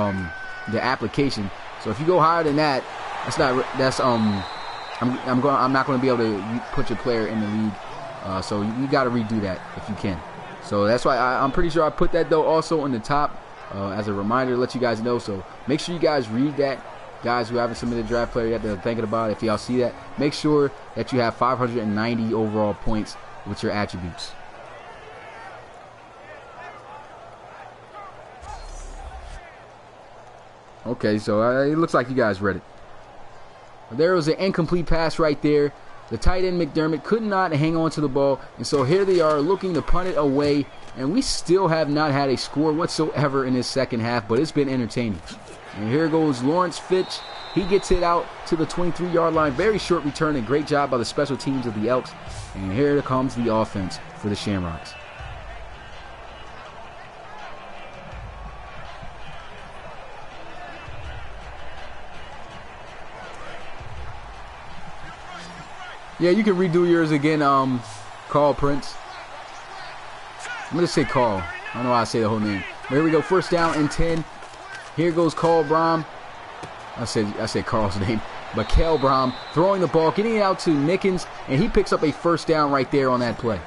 application. So if you go higher than that, I'm not going to be able to put your player in the league. So you got to redo that if you can. So that's why I'm pretty sure I put that though also on the top as a reminder to let you guys know. So make sure you guys read that. Guys who haven't submitted a draft player yet that are thinking about it, if y'all see that, make sure that you have 590 overall points with your attributes. Okay, so it looks like you guys read it. There was an incomplete pass right there. The tight end McDermott could not hang on to the ball, and so here they are looking to punt it away, and we still have not had a score whatsoever in this second half, but it's been entertaining. And here goes Lawrence Fitch. He gets it out to the 23-yard line. Very short return, and great job by the special teams of the Elks. And here comes the offense for the Shamrocks. Yeah, you can redo yours again, Carl Prince. I'm going to say Carl. I don't know how I say the whole name. But here we go, first down and 10. Here goes Carl Brom. I said Carl's name. But Kel Brom throwing the ball, getting it out to Nickens, and he picks up a first down right there on that play.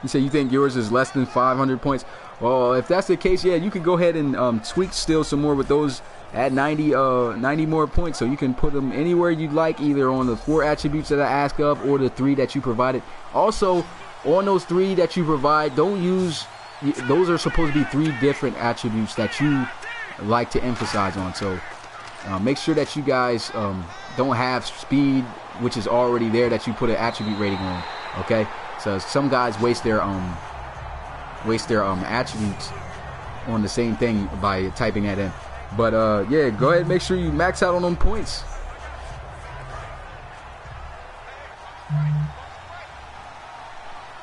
You say you think yours is less than 500 points? Well, if that's the case, yeah, you can go ahead and tweak still some more with those. Add 90 more points, so you can put them anywhere you'd like, either on the 4 attributes that I ask of or the 3 that you provided. Also, on those 3 that you provide, don't use, those are supposed to be 3 different attributes that you like to emphasize on. So make sure that you guys don't have speed, which is already there, that you put an attribute rating on. Okay, so some guys waste their attributes on the same thing by typing that in. But, yeah, go ahead and make sure you max out on them points.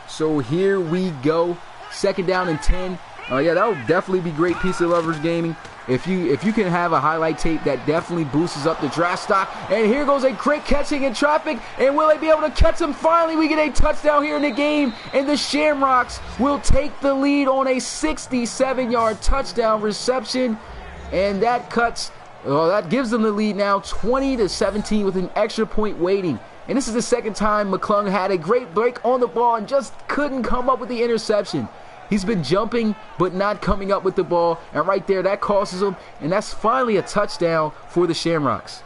So here we go. Second down and 10. Yeah, that would definitely be great piece of leverage gaming. If you can have a highlight tape, that definitely boosts up the draft stock. And here goes a great catching in traffic. And will they be able to catch him? Finally, we get a touchdown here in the game. And the Shamrocks will take the lead on a 67-yard touchdown reception. And that gives them the lead now, 20-17 with an extra point waiting. And this is the second time McClung had a great break on the ball and just couldn't come up with the interception. He's been jumping but not coming up with the ball. And right there, that costs him. And that's finally a touchdown for the Shamrocks.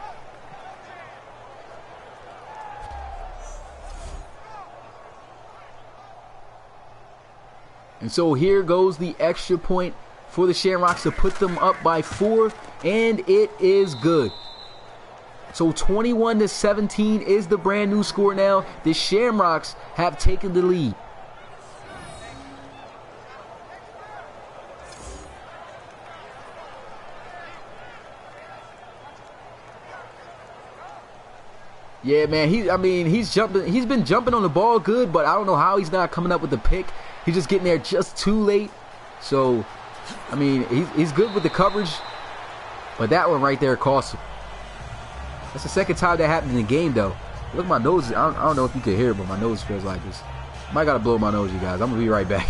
And so here goes the extra point for the Shamrocks to put them up by 4, and it is good. So 21-17 is the brand new score now. The Shamrocks have taken the lead. Yeah, man, he's jumping. He's been jumping on the ball good, but I don't know how he's not coming up with the pick. He's just getting there just too late. So I mean, he's good with the coverage, but that one right there cost him. That's the second time that happened in the game, though. Look at my nose. I don't know if you can hear it, but my nose feels like this. Might gotta blow my nose, you guys. I'm gonna be right back.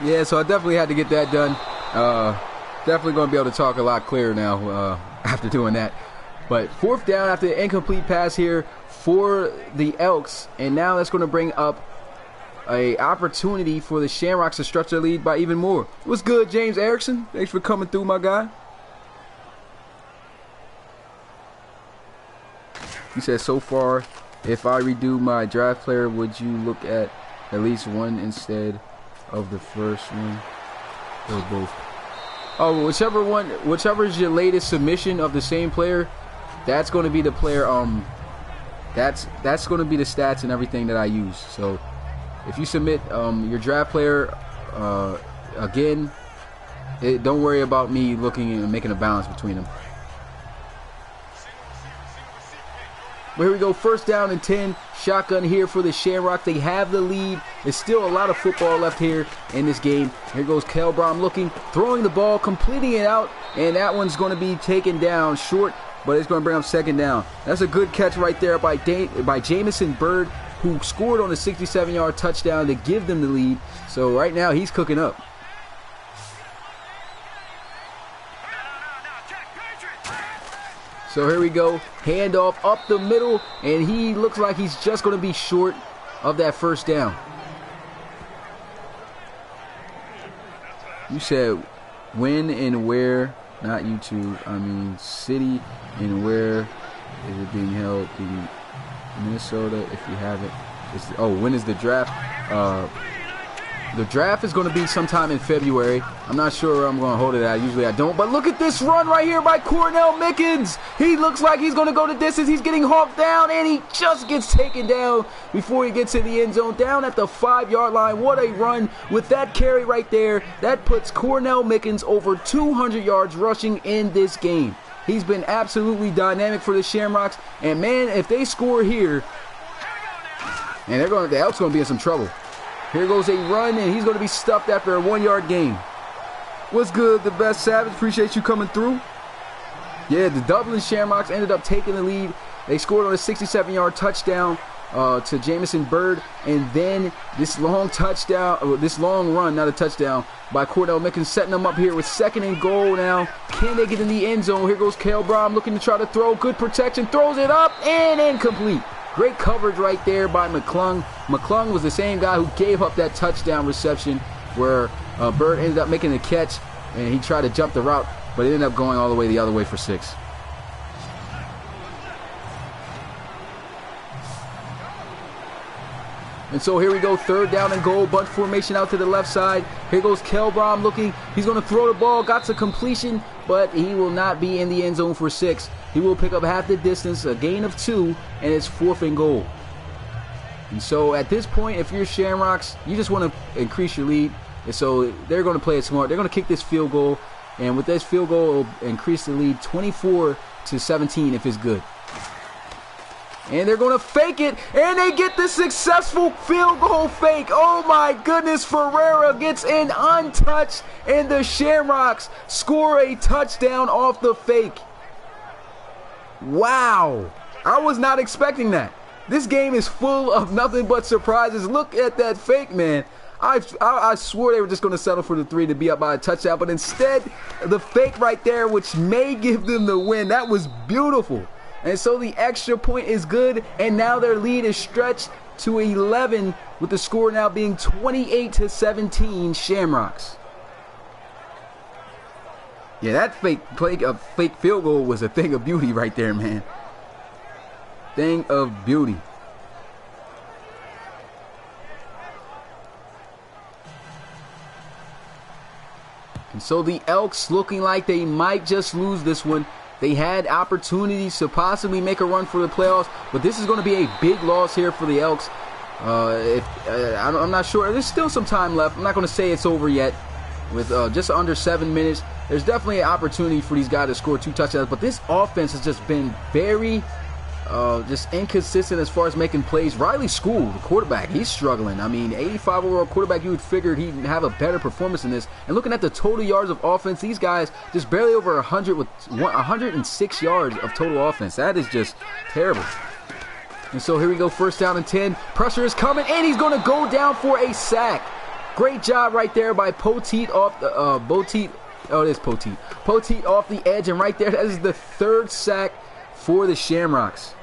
Yeah, so I definitely had to get that done. Definitely going to be able to talk a lot clearer now after doing that. But fourth down after the incomplete pass here for the Elks. And now that's going to bring up a opportunity for the Shamrocks to stretch their lead by even more. What's good, James Erickson? Thanks for coming through, my guy. He said, so far, if I redo my draft player, would you look at least one instead of the first one or both? Oh, whichever is your latest submission of the same player, that's going to be the player. That's going to be the stats and everything that I use. So if you submit your draft player again, don't worry about me looking and making a balance between them. But here we go, first down and 10. Shotgun here for the Shamrocks. They have the lead. There's still a lot of football left here in this game. Here goes Kelbrom looking, throwing the ball, completing it out, and that one's going to be taken down short, but it's going to bring up second down. That's a good catch right there by Jamison Byrd, who scored on a 67-yard touchdown to give them the lead. So right now he's cooking up. So here we go, handoff up the middle, and he looks like he's just going to be short of that first down. You said when and where, not YouTube, I mean city and where is it being held in Minnesota, if you haven't. When is the draft? The draft is going to be sometime in February. I'm not sure where I'm going to hold it at. Usually I don't. But look at this run right here by Cornell Mickens. He looks like he's going to go the distance. He's getting hawked down, and he just gets taken down before he gets to the end zone. Down at the 5-yard line. What a run with that carry right there. That puts Cornell Mickens over 200 yards rushing in this game. He's been absolutely dynamic for the Shamrocks. And, man, if they score here, and the Elks going to be in some trouble. Here goes a run, and he's going to be stuffed after a 1-yard gain. What's good, the best Savage? Appreciate you coming through. Yeah, the Dublin Shamrocks ended up taking the lead. They scored on a 67-yard touchdown to Jamison Byrd, and then this long run, not a touchdown, by Cornell Mickens, setting them up here with second and goal now. Can they get in the end zone? Here goes Kelbrom looking to try to throw. Good protection, throws it up, and incomplete. Great coverage right there by McClung. McClung was the same guy who gave up that touchdown reception where Byrd ended up making a catch, and he tried to jump the route, but it ended up going all the way the other way for 6. And so here we go, third down and goal, bunch formation out to the left side. Here goes Kelbrom looking. He's going to throw the ball, got to completion, but he will not be in the end zone for 6. He will pick up half the distance, a gain of 2, and it's 4th and goal. And so at this point, if you're Shamrocks, you just want to increase your lead. And so they're going to play it smart. They're going to kick this field goal, and with this field goal, it'll increase the lead 24-17 if it's good. And they're going to fake it, and they get the successful field goal fake. Oh my goodness, Ferreira gets in untouched, and the Shamrocks score a touchdown off the fake. Wow, I was not expecting that. This game is full of nothing but surprises. Look at that fake, man. I swore they were just going to settle for the 3 to be up by a touchdown, but instead, the fake right there, which may give them the win. That was beautiful. And so the extra point is good, and now their lead is stretched to 11, with the score now being 28-17 Shamrocks. Yeah, that fake field goal was a thing of beauty right there, man. Thing of beauty. And so the Elks looking like they might just lose this one. They had opportunities to possibly make a run for the playoffs, but this is going to be a big loss here for the Elks. I'm not sure. There's still some time left. I'm not going to say it's over yet. With just under 7 minutes, there's definitely an opportunity for these guys to score 2 touchdowns. But this offense has just been very just inconsistent as far as making plays. Riley School, the quarterback, he's struggling. I mean, 85 overall quarterback, you would figure he'd have a better performance in this. And looking at the total yards of offense, these guys just barely over 100 with 106 yards of total offense. That is just terrible. And so here we go, first down and 10. Pressure is coming, and he's going to go down for a sack. Great job right there by Poteet off the Poteet off the edge, and right there, that is the 3rd sack for the Shamrocks.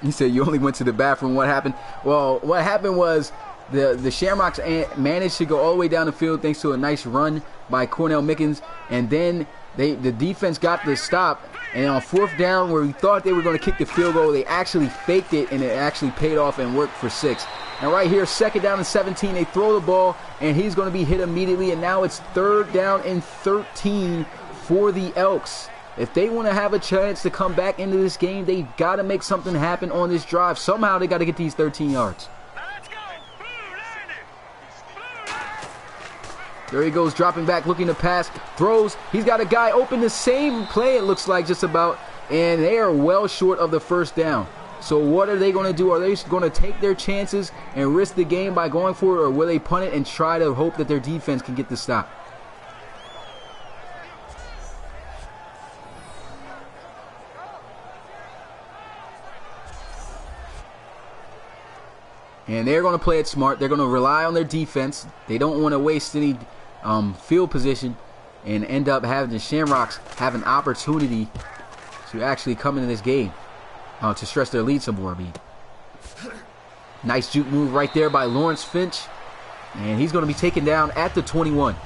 He said you only went to the bathroom. What happened? Well, what happened was the Shamrocks managed to go all the way down the field thanks to a nice run by Cornell Mickens, and then the defense got the stop, and on 4th down where we thought they were going to kick the field goal, they actually faked it, and it actually paid off and worked for 6. And right here, 2nd down and 17, they throw the ball, and he's going to be hit immediately, and now it's 3rd down and 13 for the Elks. If they want to have a chance to come back into this game, they got to make something happen on this drive. Somehow they got to get these 13 yards. There he goes, dropping back, looking to pass, throws. He's got a guy open, the same play it looks like just about, and they are well short of the 1st down. So what are they going to do? Are they going to take their chances and risk the game by going for it, or will they punt it and try to hope that their defense can get the stop? And they're going to play it smart. They're going to rely on their defense. They don't want to waste any field position and end up having the Shamrocks have an opportunity to actually come into this game to stretch their lead some more. Nice juke move right there by Lawrence Finch. And he's going to be taken down at the 21.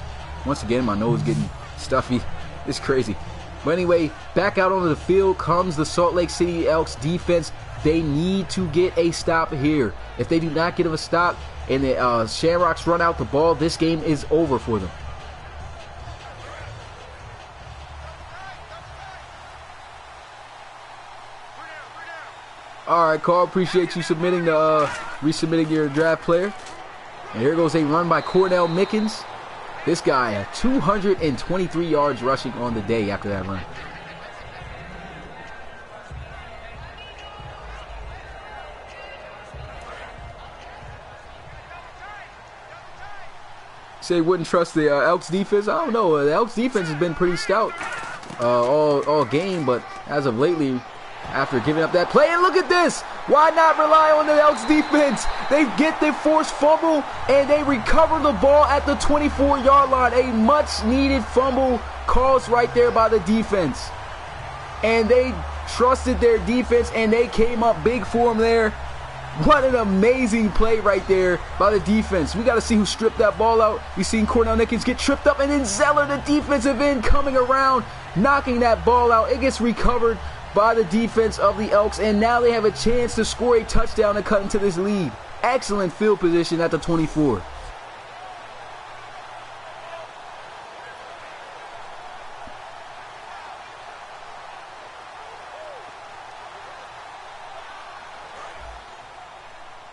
Once again, my nose getting stuffy. It's crazy. But anyway, back out onto the field comes the Salt Lake City Elks defense. They need to get a stop here. If they do not get a stop and the Shamrocks run out the ball, this game is over for them. All right, Carl, appreciate you submitting resubmitting your draft player. And here goes a run by Cornell Mickens. This guy, 223 yards rushing on the day after that run. Say wouldn't trust the Elks defense. I don't know. The Elks defense has been pretty stout all game, but as of lately, after giving up that play, and look at this! Why not rely on the Elks defense? They get the forced fumble, and they recover the ball at the 24-yard line. A much-needed fumble caused right there by the defense. And they trusted their defense, and they came up big for them there. What an amazing play right there by the defense. We got to see who stripped that ball out. We've seen Cornell Mickens get tripped up, and then Zeller, the defensive end, coming around, knocking that ball out. It gets recovered by the defense of the Elks, and now they have a chance to score a touchdown and cut into this lead. Excellent field position at the 24.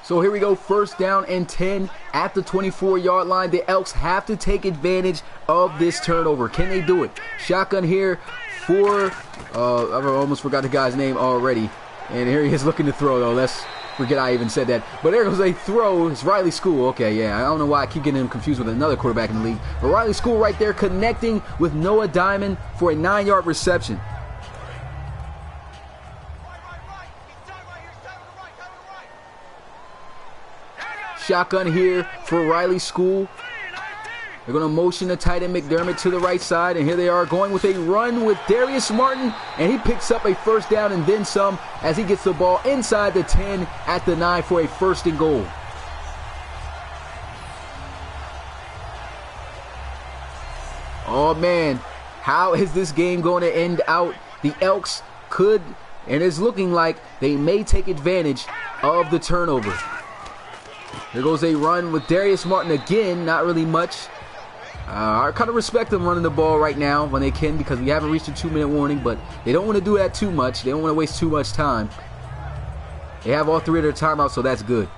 So here we go, 1st down and 10 at the 24-yard line. The Elks have to take advantage of this turnover. Can they do it? Shotgun here for, I almost forgot the guy's name already. And here he is looking to throw, though. Let's forget I even said that. But there goes a throw. It's Riley School. Okay, yeah, I don't know why I keep getting him confused with another quarterback in the league. But Riley School right there connecting with Noah Diamond for a 9-yard reception. Shotgun here for Riley School. They're going to motion the tight end McDermott to the right side, and here they are going with a run with Darius Martin, and he picks up a 1st down and then some as he gets the ball inside the 10 at the 9 for a 1st and goal. Oh man, how is this game going to end out? The Elks could, and it's looking like they may take advantage of the turnover. There goes a run with Darius Martin again, not really much. I kind of respect them running the ball right now when they can, because we haven't reached a 2-minute warning, but they don't want to do that too much. They don't want to waste too much time. They have all 3 of their timeouts, so that's good.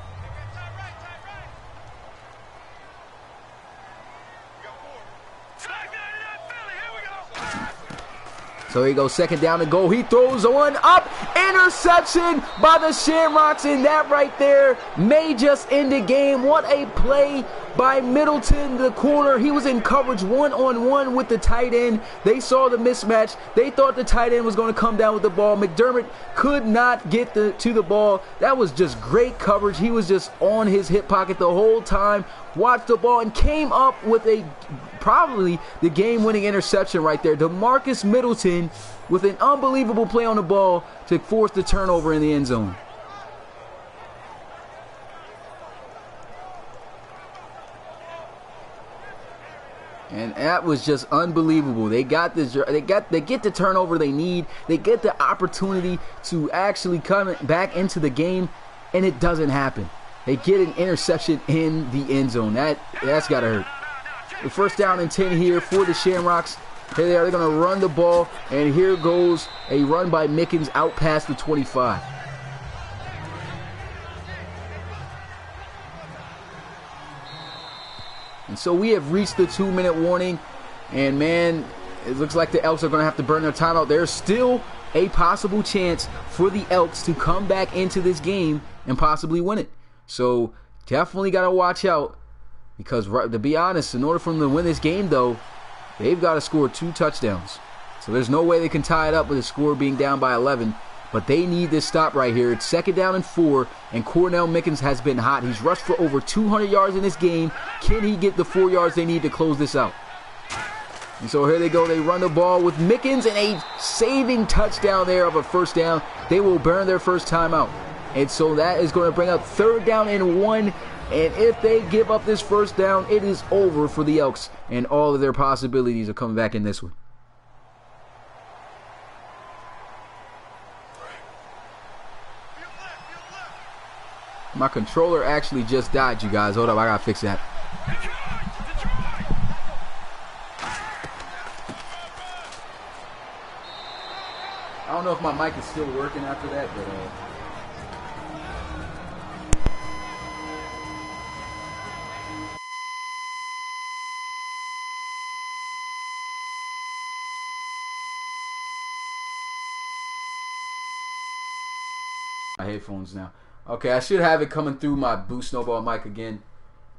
So here you go, 2nd down and goal. He throws one up. Interception by the Shamrocks, and that right there may just end the game. What a play by Middleton, the corner. He was in coverage 1-on-1 with the tight end. They saw the mismatch. They thought the tight end was going to come down with the ball. McDermott could not get to the ball. That was just great coverage. He was just on his hip pocket the whole time. Watched the ball and came up with probably the game-winning interception right there. DeMarcus Middleton with an unbelievable play on the ball to force the turnover in the end zone. And that was just unbelievable. They got this. They get the turnover they need. They get the opportunity to actually come back into the game, and it doesn't happen. They get an interception in the end zone. That's gotta hurt. The first down and 10 here for the Shamrocks. Here they are. They're gonna run the ball, and here goes a run by Mickens out past the 25. And so we have reached the 2-minute warning, and man, it looks like the Elks are going to have to burn their timeout. There's still a possible chance for the Elks to come back into this game and possibly win it. So definitely got to watch out, because to be honest, in order for them to win this game, though, they've got to score 2 touchdowns. So there's no way they can tie it up with the score being down by 11. But they need this stop right here. It's 2nd down and 4, and Cornell Mickens has been hot. He's rushed for over 200 yards in this game. Can he get the 4 yards they need to close this out? And so here they go. They run the ball with Mickens, and a saving touchdown there of a first down. They will burn their first timeout. And so that is going to bring up 3rd down and 1. And if they give up this first down, it is over for the Elks, and all of their possibilities are coming back in this one. My controller actually just died, you guys. Hold up, I gotta fix that. I don't know if my mic is still working after that, but my headphones now. Okay, I should have it coming through my Boost Snowball mic again.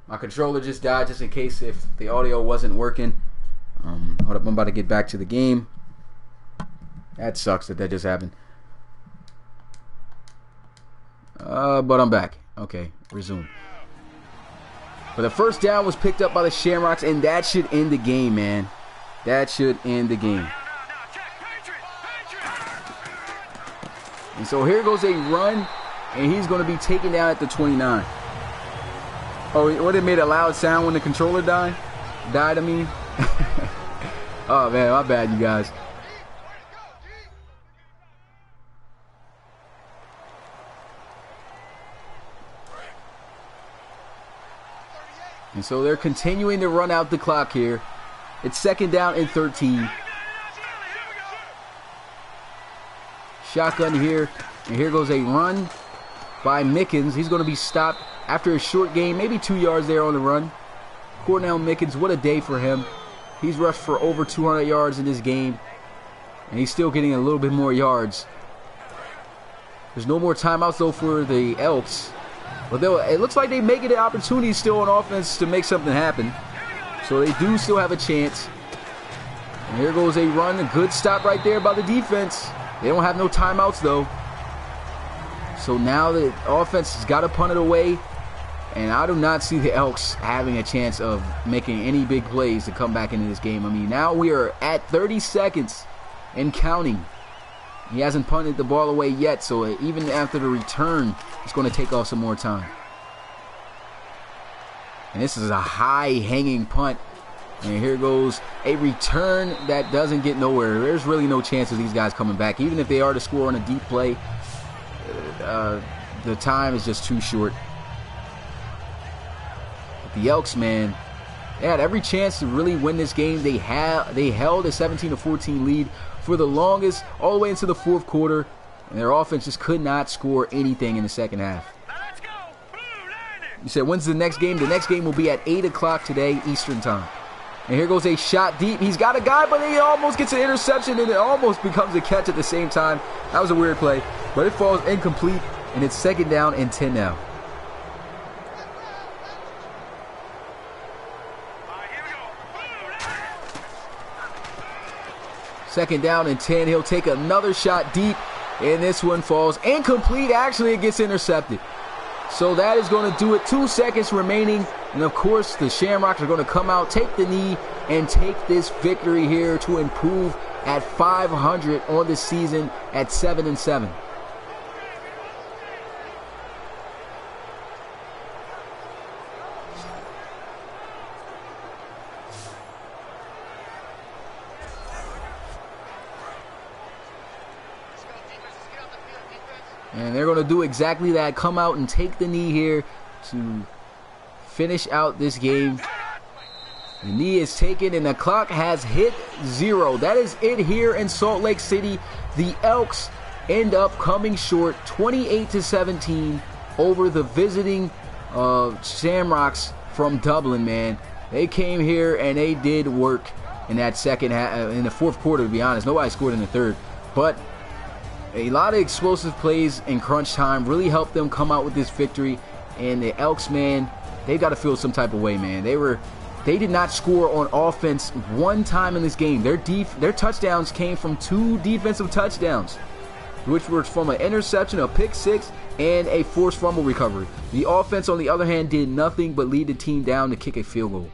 My controller just died, just in case if the audio wasn't working. Hold up, I'm about to get back to the game. That sucks that just happened. But I'm back. Okay, resume. But the first down was picked up by the Shamrocks, and that should end the game, man. That should end the game. And so here goes a run, and he's going to be taken down at the 29. Oh, what, it made a loud sound when the controller died? I mean. Oh, man, my bad, you guys. And so they're continuing to run out the clock here. It's 2nd down and 13. Shotgun here, and here goes a run by Mickens. He's going to be stopped after a short gain, maybe 2 yards there on the run. Cornell Mickens, what a day for him. He's rushed for over 200 yards in this game, and he's still getting a little bit more yards. There's no more timeouts, though, for the Elks. But it looks like they may get an opportunity still on offense to make something happen. So they do still have a chance. And here goes a run, a good stop right there by the defense. They don't have no timeouts, though. So now the offense has got to punt it away. And I do not see the Elks having a chance of making any big plays to come back into this game. I mean, now we are at 30 seconds and counting. He hasn't punted the ball away yet, so even after the return, it's going to take off some more time. And this is a high-hanging punt. And here goes a return that doesn't get nowhere. There's really no chance of these guys coming back. Even if they are to score on a deep play, the time is just too short. But the Elks, man, they had every chance to really win this game. They held a 17-14 lead for the longest, all the way into the 4th quarter. And their offense just could not score anything in the second half. You said, when's the next game? The next game will be at 8 o'clock today, Eastern time. And here goes a shot deep. He's got a guy, but he almost gets an interception, and it almost becomes a catch at the same time. That was a weird play, but it falls incomplete, and it's 2nd down and 10 now. Second down and 10. He'll take another shot deep, and this one falls incomplete. Actually, it gets intercepted. So that is going to do it. 2 seconds remaining. And, of course, the Shamrocks are going to come out, take the knee, and take this victory here to improve at 500 on the season at 7-7. And they're going to do exactly that. Come out and take the knee here to finish out this game. The knee is taken and the clock has hit 0. That is it here in Salt Lake City. The Elks end up coming short 28-17 over the visiting Shamrocks from Dublin, man. They came here and they did work in that second half, in the fourth quarter, to be honest. Nobody scored in the third. But a lot of explosive plays in crunch time really helped them come out with this victory. And the Elks, man, they got to feel some type of way, man. They did not score on offense one time in this game. Their touchdowns came from 2 defensive touchdowns, which were from an interception, a pick 6, and a forced fumble recovery. The offense, on the other hand, did nothing but lead the team down to kick a field goal.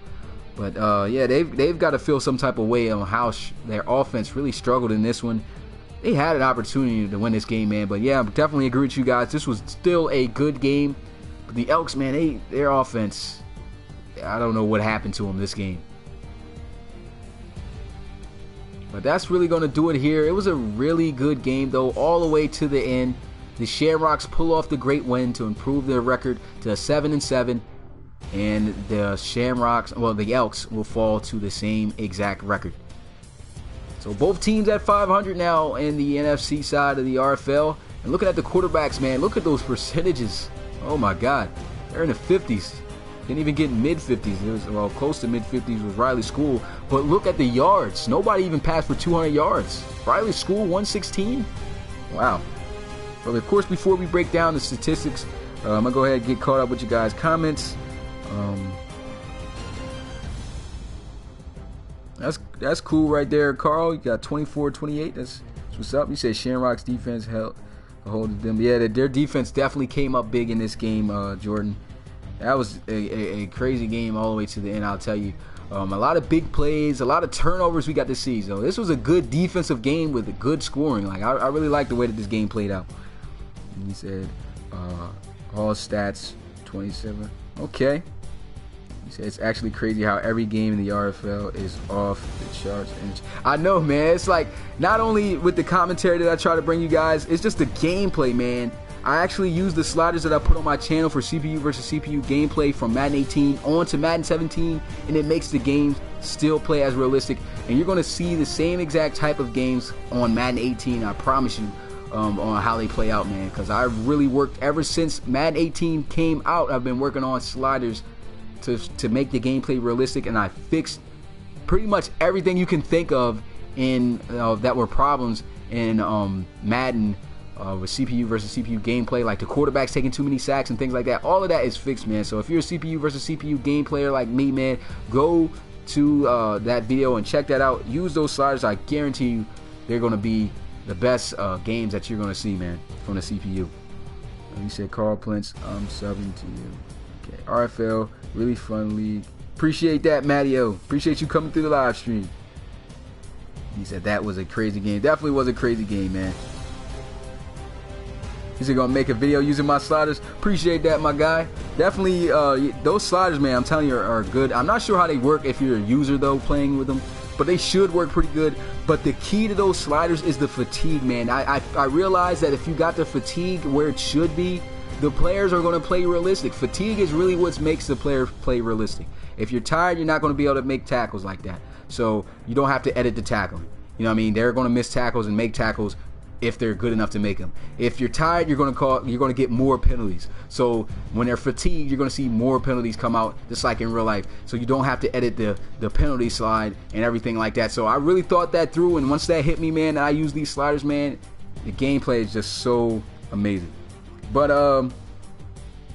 But yeah, they've got to feel some type of way on how their offense really struggled in this one. They had an opportunity to win this game, man. But yeah, I definitely agree with you guys. This was still a good game. But the Elks, man, their offense, I don't know what happened to them this game. But that's really going to do it here. It was a really good game, though, all the way to the end. The Shamrocks pull off the great win to improve their record to 7-7. And the Shamrocks, well, the Elks will fall to the same exact record. So both teams at 500 now in the NFC side of the RFL. And looking at the quarterbacks, man, look at those percentages. Oh, my God. They're in the 50s. Didn't even get mid-50s. It was, well, close to mid-50s with Riley School. But look at the yards. Nobody even passed for 200 yards. Riley School, 116. Wow. Well, of course, before we break down the statistics, I'm going to go ahead and get caught up with you guys' comments. That's cool right there, Carl. You got 24-28. That's what's up. You said Shamrock's defense held a hold of them. Yeah, their defense definitely came up big in this game, Jordan. That was a crazy game all the way to the end, I'll tell you. A lot of big plays, a lot of turnovers we got to see. So this was a good defensive game with a good scoring. Like I really like the way that this game played out. And he said, all stats, 27. Okay. He said it's actually crazy how every game in the RFL is off the charts. And I know, man. It's like not only with the commentary that I try to bring you guys, it's just the gameplay, man. I actually use the sliders that I put on my channel for CPU versus CPU gameplay from Madden 18 on to Madden 17, and it makes the game still play as realistic. And you're going to see the same exact type of games on Madden 18, I promise you, on how they play out, man. Because I've really worked ever since Madden 18 came out. I've been working on sliders to make the gameplay realistic, and I fixed pretty much everything you can think of in that were problems in Madden. With CPU versus CPU gameplay, like the quarterbacks taking too many sacks and things like that. All of that is fixed, man. So if you're a CPU versus CPU game player like me, man, go to that video and check that out. Use those sliders. I guarantee you they're going to be the best games that you're going to see, man, from the CPU. You said Carl Plintz, I'm subbing to you. Okay, RFL, really fun league. Appreciate that, Mattio. Appreciate you coming through the live stream. He said that was a crazy game. Definitely was a crazy game, man. He's gonna make a video using my sliders. Appreciate that, my guy. Definitely, those sliders, man, I'm telling you, are good. I'm not sure how they work if you're a user, though, playing with them, but they should work pretty good. But the key to those sliders is the fatigue, man. I realize that if you got the fatigue where it should be, the players are going to play realistic. Fatigue is really what makes the player play realistic. If you're tired, you're not going to be able to make tackles like that. So you don't have to edit the tackling. You know what I mean? They're going to miss tackles and make tackles if they're good enough to make them. If you're tired, you're going to get more penalties. So when they're fatigued, you're going to see more penalties come out, just like in real life. So you don't have to edit the penalty slide and everything like that. So I really thought that through, and once that hit me, man, and I use these sliders, man, the gameplay is just so amazing. But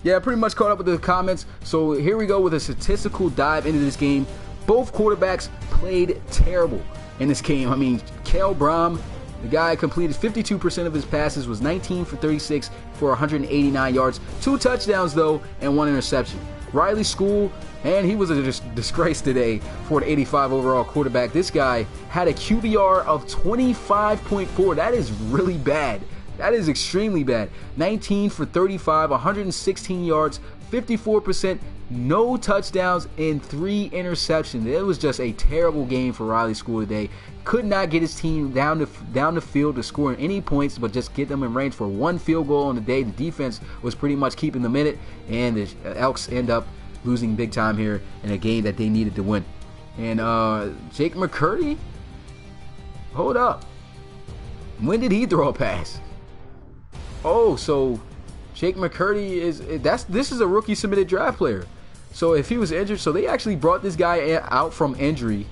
yeah, pretty much caught up with the comments. So here we go with a statistical dive into this game. Both quarterbacks played terrible in this game. I mean, Kel Brom, the guy completed 52% of his passes, was 19 for 36 for 189 yards. 2 touchdowns, though, and 1 interception. Riley School, and he was a disgrace today for an 85 overall quarterback. This guy had a QBR of 25.4. That is really bad. That is extremely bad. 19 for 35, 116 yards, 54%, no touchdowns, and 3 interceptions. It was just a terrible game for Riley School today. Could not get his team down the field to score any points, but just get them in range for 1 field goal on the day. The defense was pretty much keeping them in it, and the Elks end up losing big time here in a game that they needed to win. And Jake McCurdy, hold up. When did he throw a pass? Oh, so Jake McCurdy this is a rookie submitted draft player. So if he was injured, so they actually brought this guy out from injury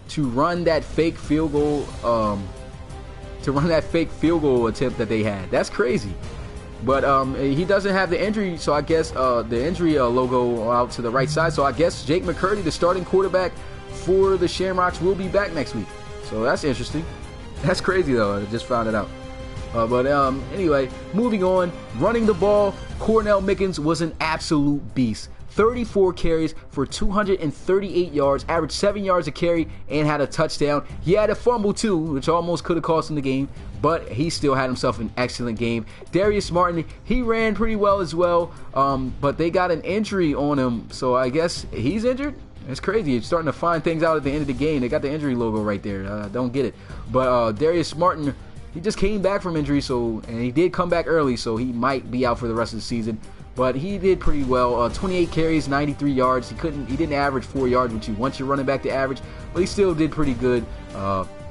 to run that fake field goal attempt that they had. That's crazy. But he doesn't have the injury, so I guess the injury logo out to the right side. So I guess Jake McCurdy, the starting quarterback for the Shamrocks, will be back next week. So that's interesting. That's crazy though. I just found it out. But anyway, moving on. Running the ball, Cornell Mickens was an absolute beast. 34 carries for 238 yards, averaged 7 yards a carry, and had a touchdown. He had a fumble too, which almost could have cost him the game, but he still had himself an excellent game. Darius Martin, he ran pretty well as well, but they got an injury on him, so I guess he's injured? It's crazy. It's starting to find things out at the end of the game. They got the injury logo right there. Don't get it. But Darius Martin, he just came back from injury, and he did come back early, so he might be out for the rest of the season. But he did pretty well. 28 carries, 93 yards. He didn't average 4 yards, which you want your running back to average, but he still did pretty good,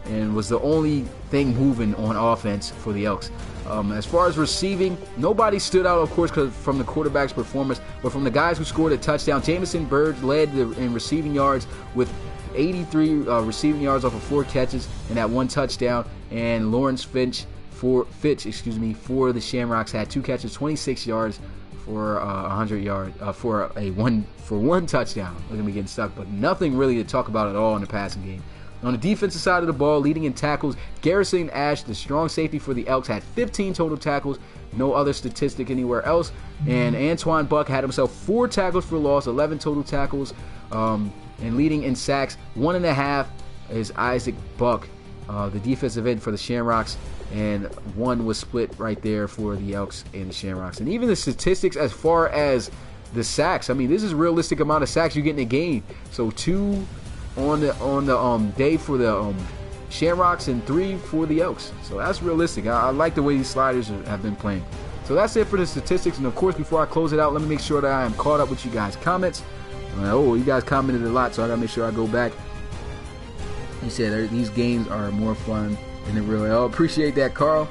and was the only thing moving on offense for the Elks. As far as receiving, nobody stood out, of course, from the quarterback's performance, but from the guys who scored a touchdown. Jamison Bird led in receiving yards with 83 receiving yards off of 4 catches and that 1 touchdown. And Lawrence Fitch for the Shamrocks had 2 catches, 26 yards for 100 yards for one touchdown. Look at me getting stuck, but nothing really to talk about at all in the passing game. On the defensive side of the ball, leading in tackles, Garrison Ash, the strong safety for the Elks, had 15 total tackles. No other statistic anywhere else. And Antoine Buck had himself 4 tackles for loss, 11 total tackles. And leading in sacks, 1.5 is Isaac Buck, the defensive end for the Shamrocks. And 1 was split right there for the Elks and the Shamrocks. And even the statistics as far as the sacks, I mean, this is a realistic amount of sacks you get in a game. So 2 on the day for the Shamrocks and 3 for the Elks. So that's realistic. I like the way these sliders have been playing. So that's it for the statistics. And of course, before I close it out, let me make sure that I am caught up with you guys' comments. You guys commented a lot, so I gotta make sure I go back. You said these games are more fun than the real. Oh, appreciate that, Carl.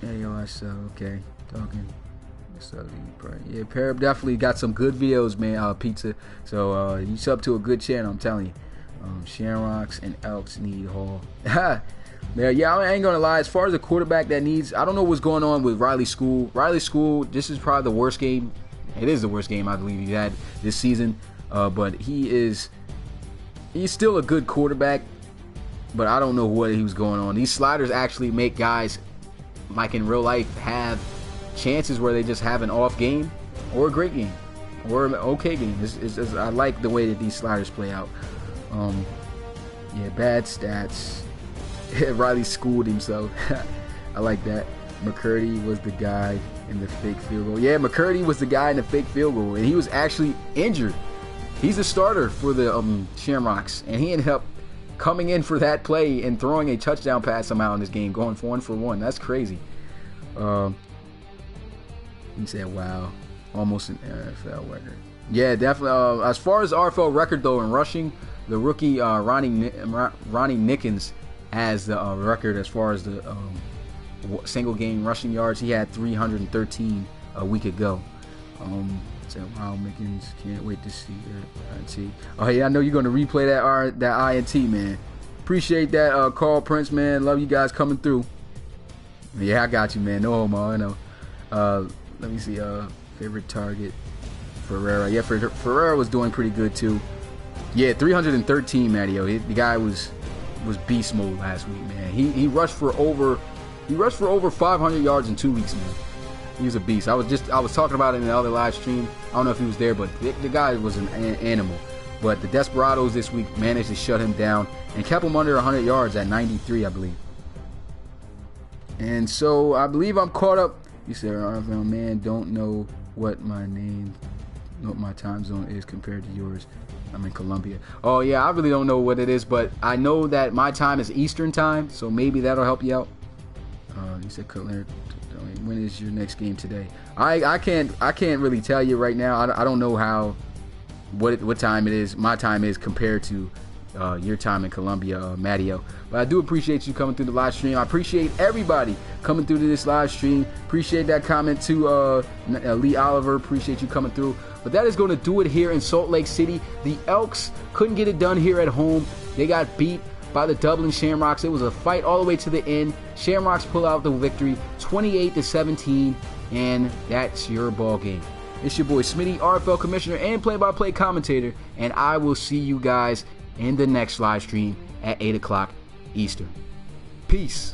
Okay, talking. Yeah, Parab definitely got some good videos, man. Pizza. So he's up to a good channel, I'm telling you. Shamrocks and Elks need Hall. Yeah, I ain't gonna lie. As far as the quarterback that needs, I don't know what's going on with Riley School. Riley School, this is probably the worst game. It is the worst game I believe he's had this season. But he's still a good quarterback. But I don't know what he was going on. These sliders actually make guys, like in real life, have chances where they just have an off game or a great game or an okay game. I like the way that these sliders play out. Yeah, bad stats. Riley schooled himself. I like that. McCurdy was the guy in the fake field goal. Yeah, McCurdy was the guy in the fake field goal, and he was actually injured. He's a starter for the Shamrocks, and he ended up coming in for that play and throwing a touchdown pass somehow in this game, going for 1 for 1. That's crazy. He said, wow, almost an RFL record. Yeah, definitely. As far as RFL record, though, in rushing, the rookie Ronnie Nickens has the record as far as the single game rushing yards. He had 313 a week ago. Said, wow, Mickens, can't wait to see that INT. Oh, yeah, I know you're going to replay that INT, man. Appreciate that, Carl Prince, man. Love you guys coming through. Yeah, I got you, man. No homo, I know. Let me see. Favorite target, Ferreira. Yeah, Ferreira was doing pretty good too. Yeah, 313, Matteo. The guy was beast mode last week, man. He rushed for over 500 yards in 2 weeks, man. He was a beast. I was talking about it in the other live stream. I don't know if he was there, but the guy was an animal. But the Desperados this week managed to shut him down and kept him under 100 yards at 93, I believe. And so I believe I'm caught up. You said, RFL man don't know what my time zone is compared to yours. I'm in Colombia. Oh yeah, I really don't know what it is, but I know that my time is Eastern time, so maybe that'll help you out. You said Cutler, when is your next game today? I can't really tell you right now. I don't know what time it is. My time is compared to your time in Colombia, Matteo. But I do appreciate you coming through the live stream. I appreciate everybody coming through to this live stream. Appreciate that comment to Lee Oliver. Appreciate you coming through. But that is going to do it here in Salt Lake City. The Elks couldn't get it done here at home. They got beat by the Dublin Shamrocks. It was a fight all the way to the end. Shamrocks pull out the victory 28-17, and that's your ball game. It's your boy Smitty, RFL commissioner and play-by-play commentator, and I will see you guys in the next live stream at 8 o'clock Eastern. Peace.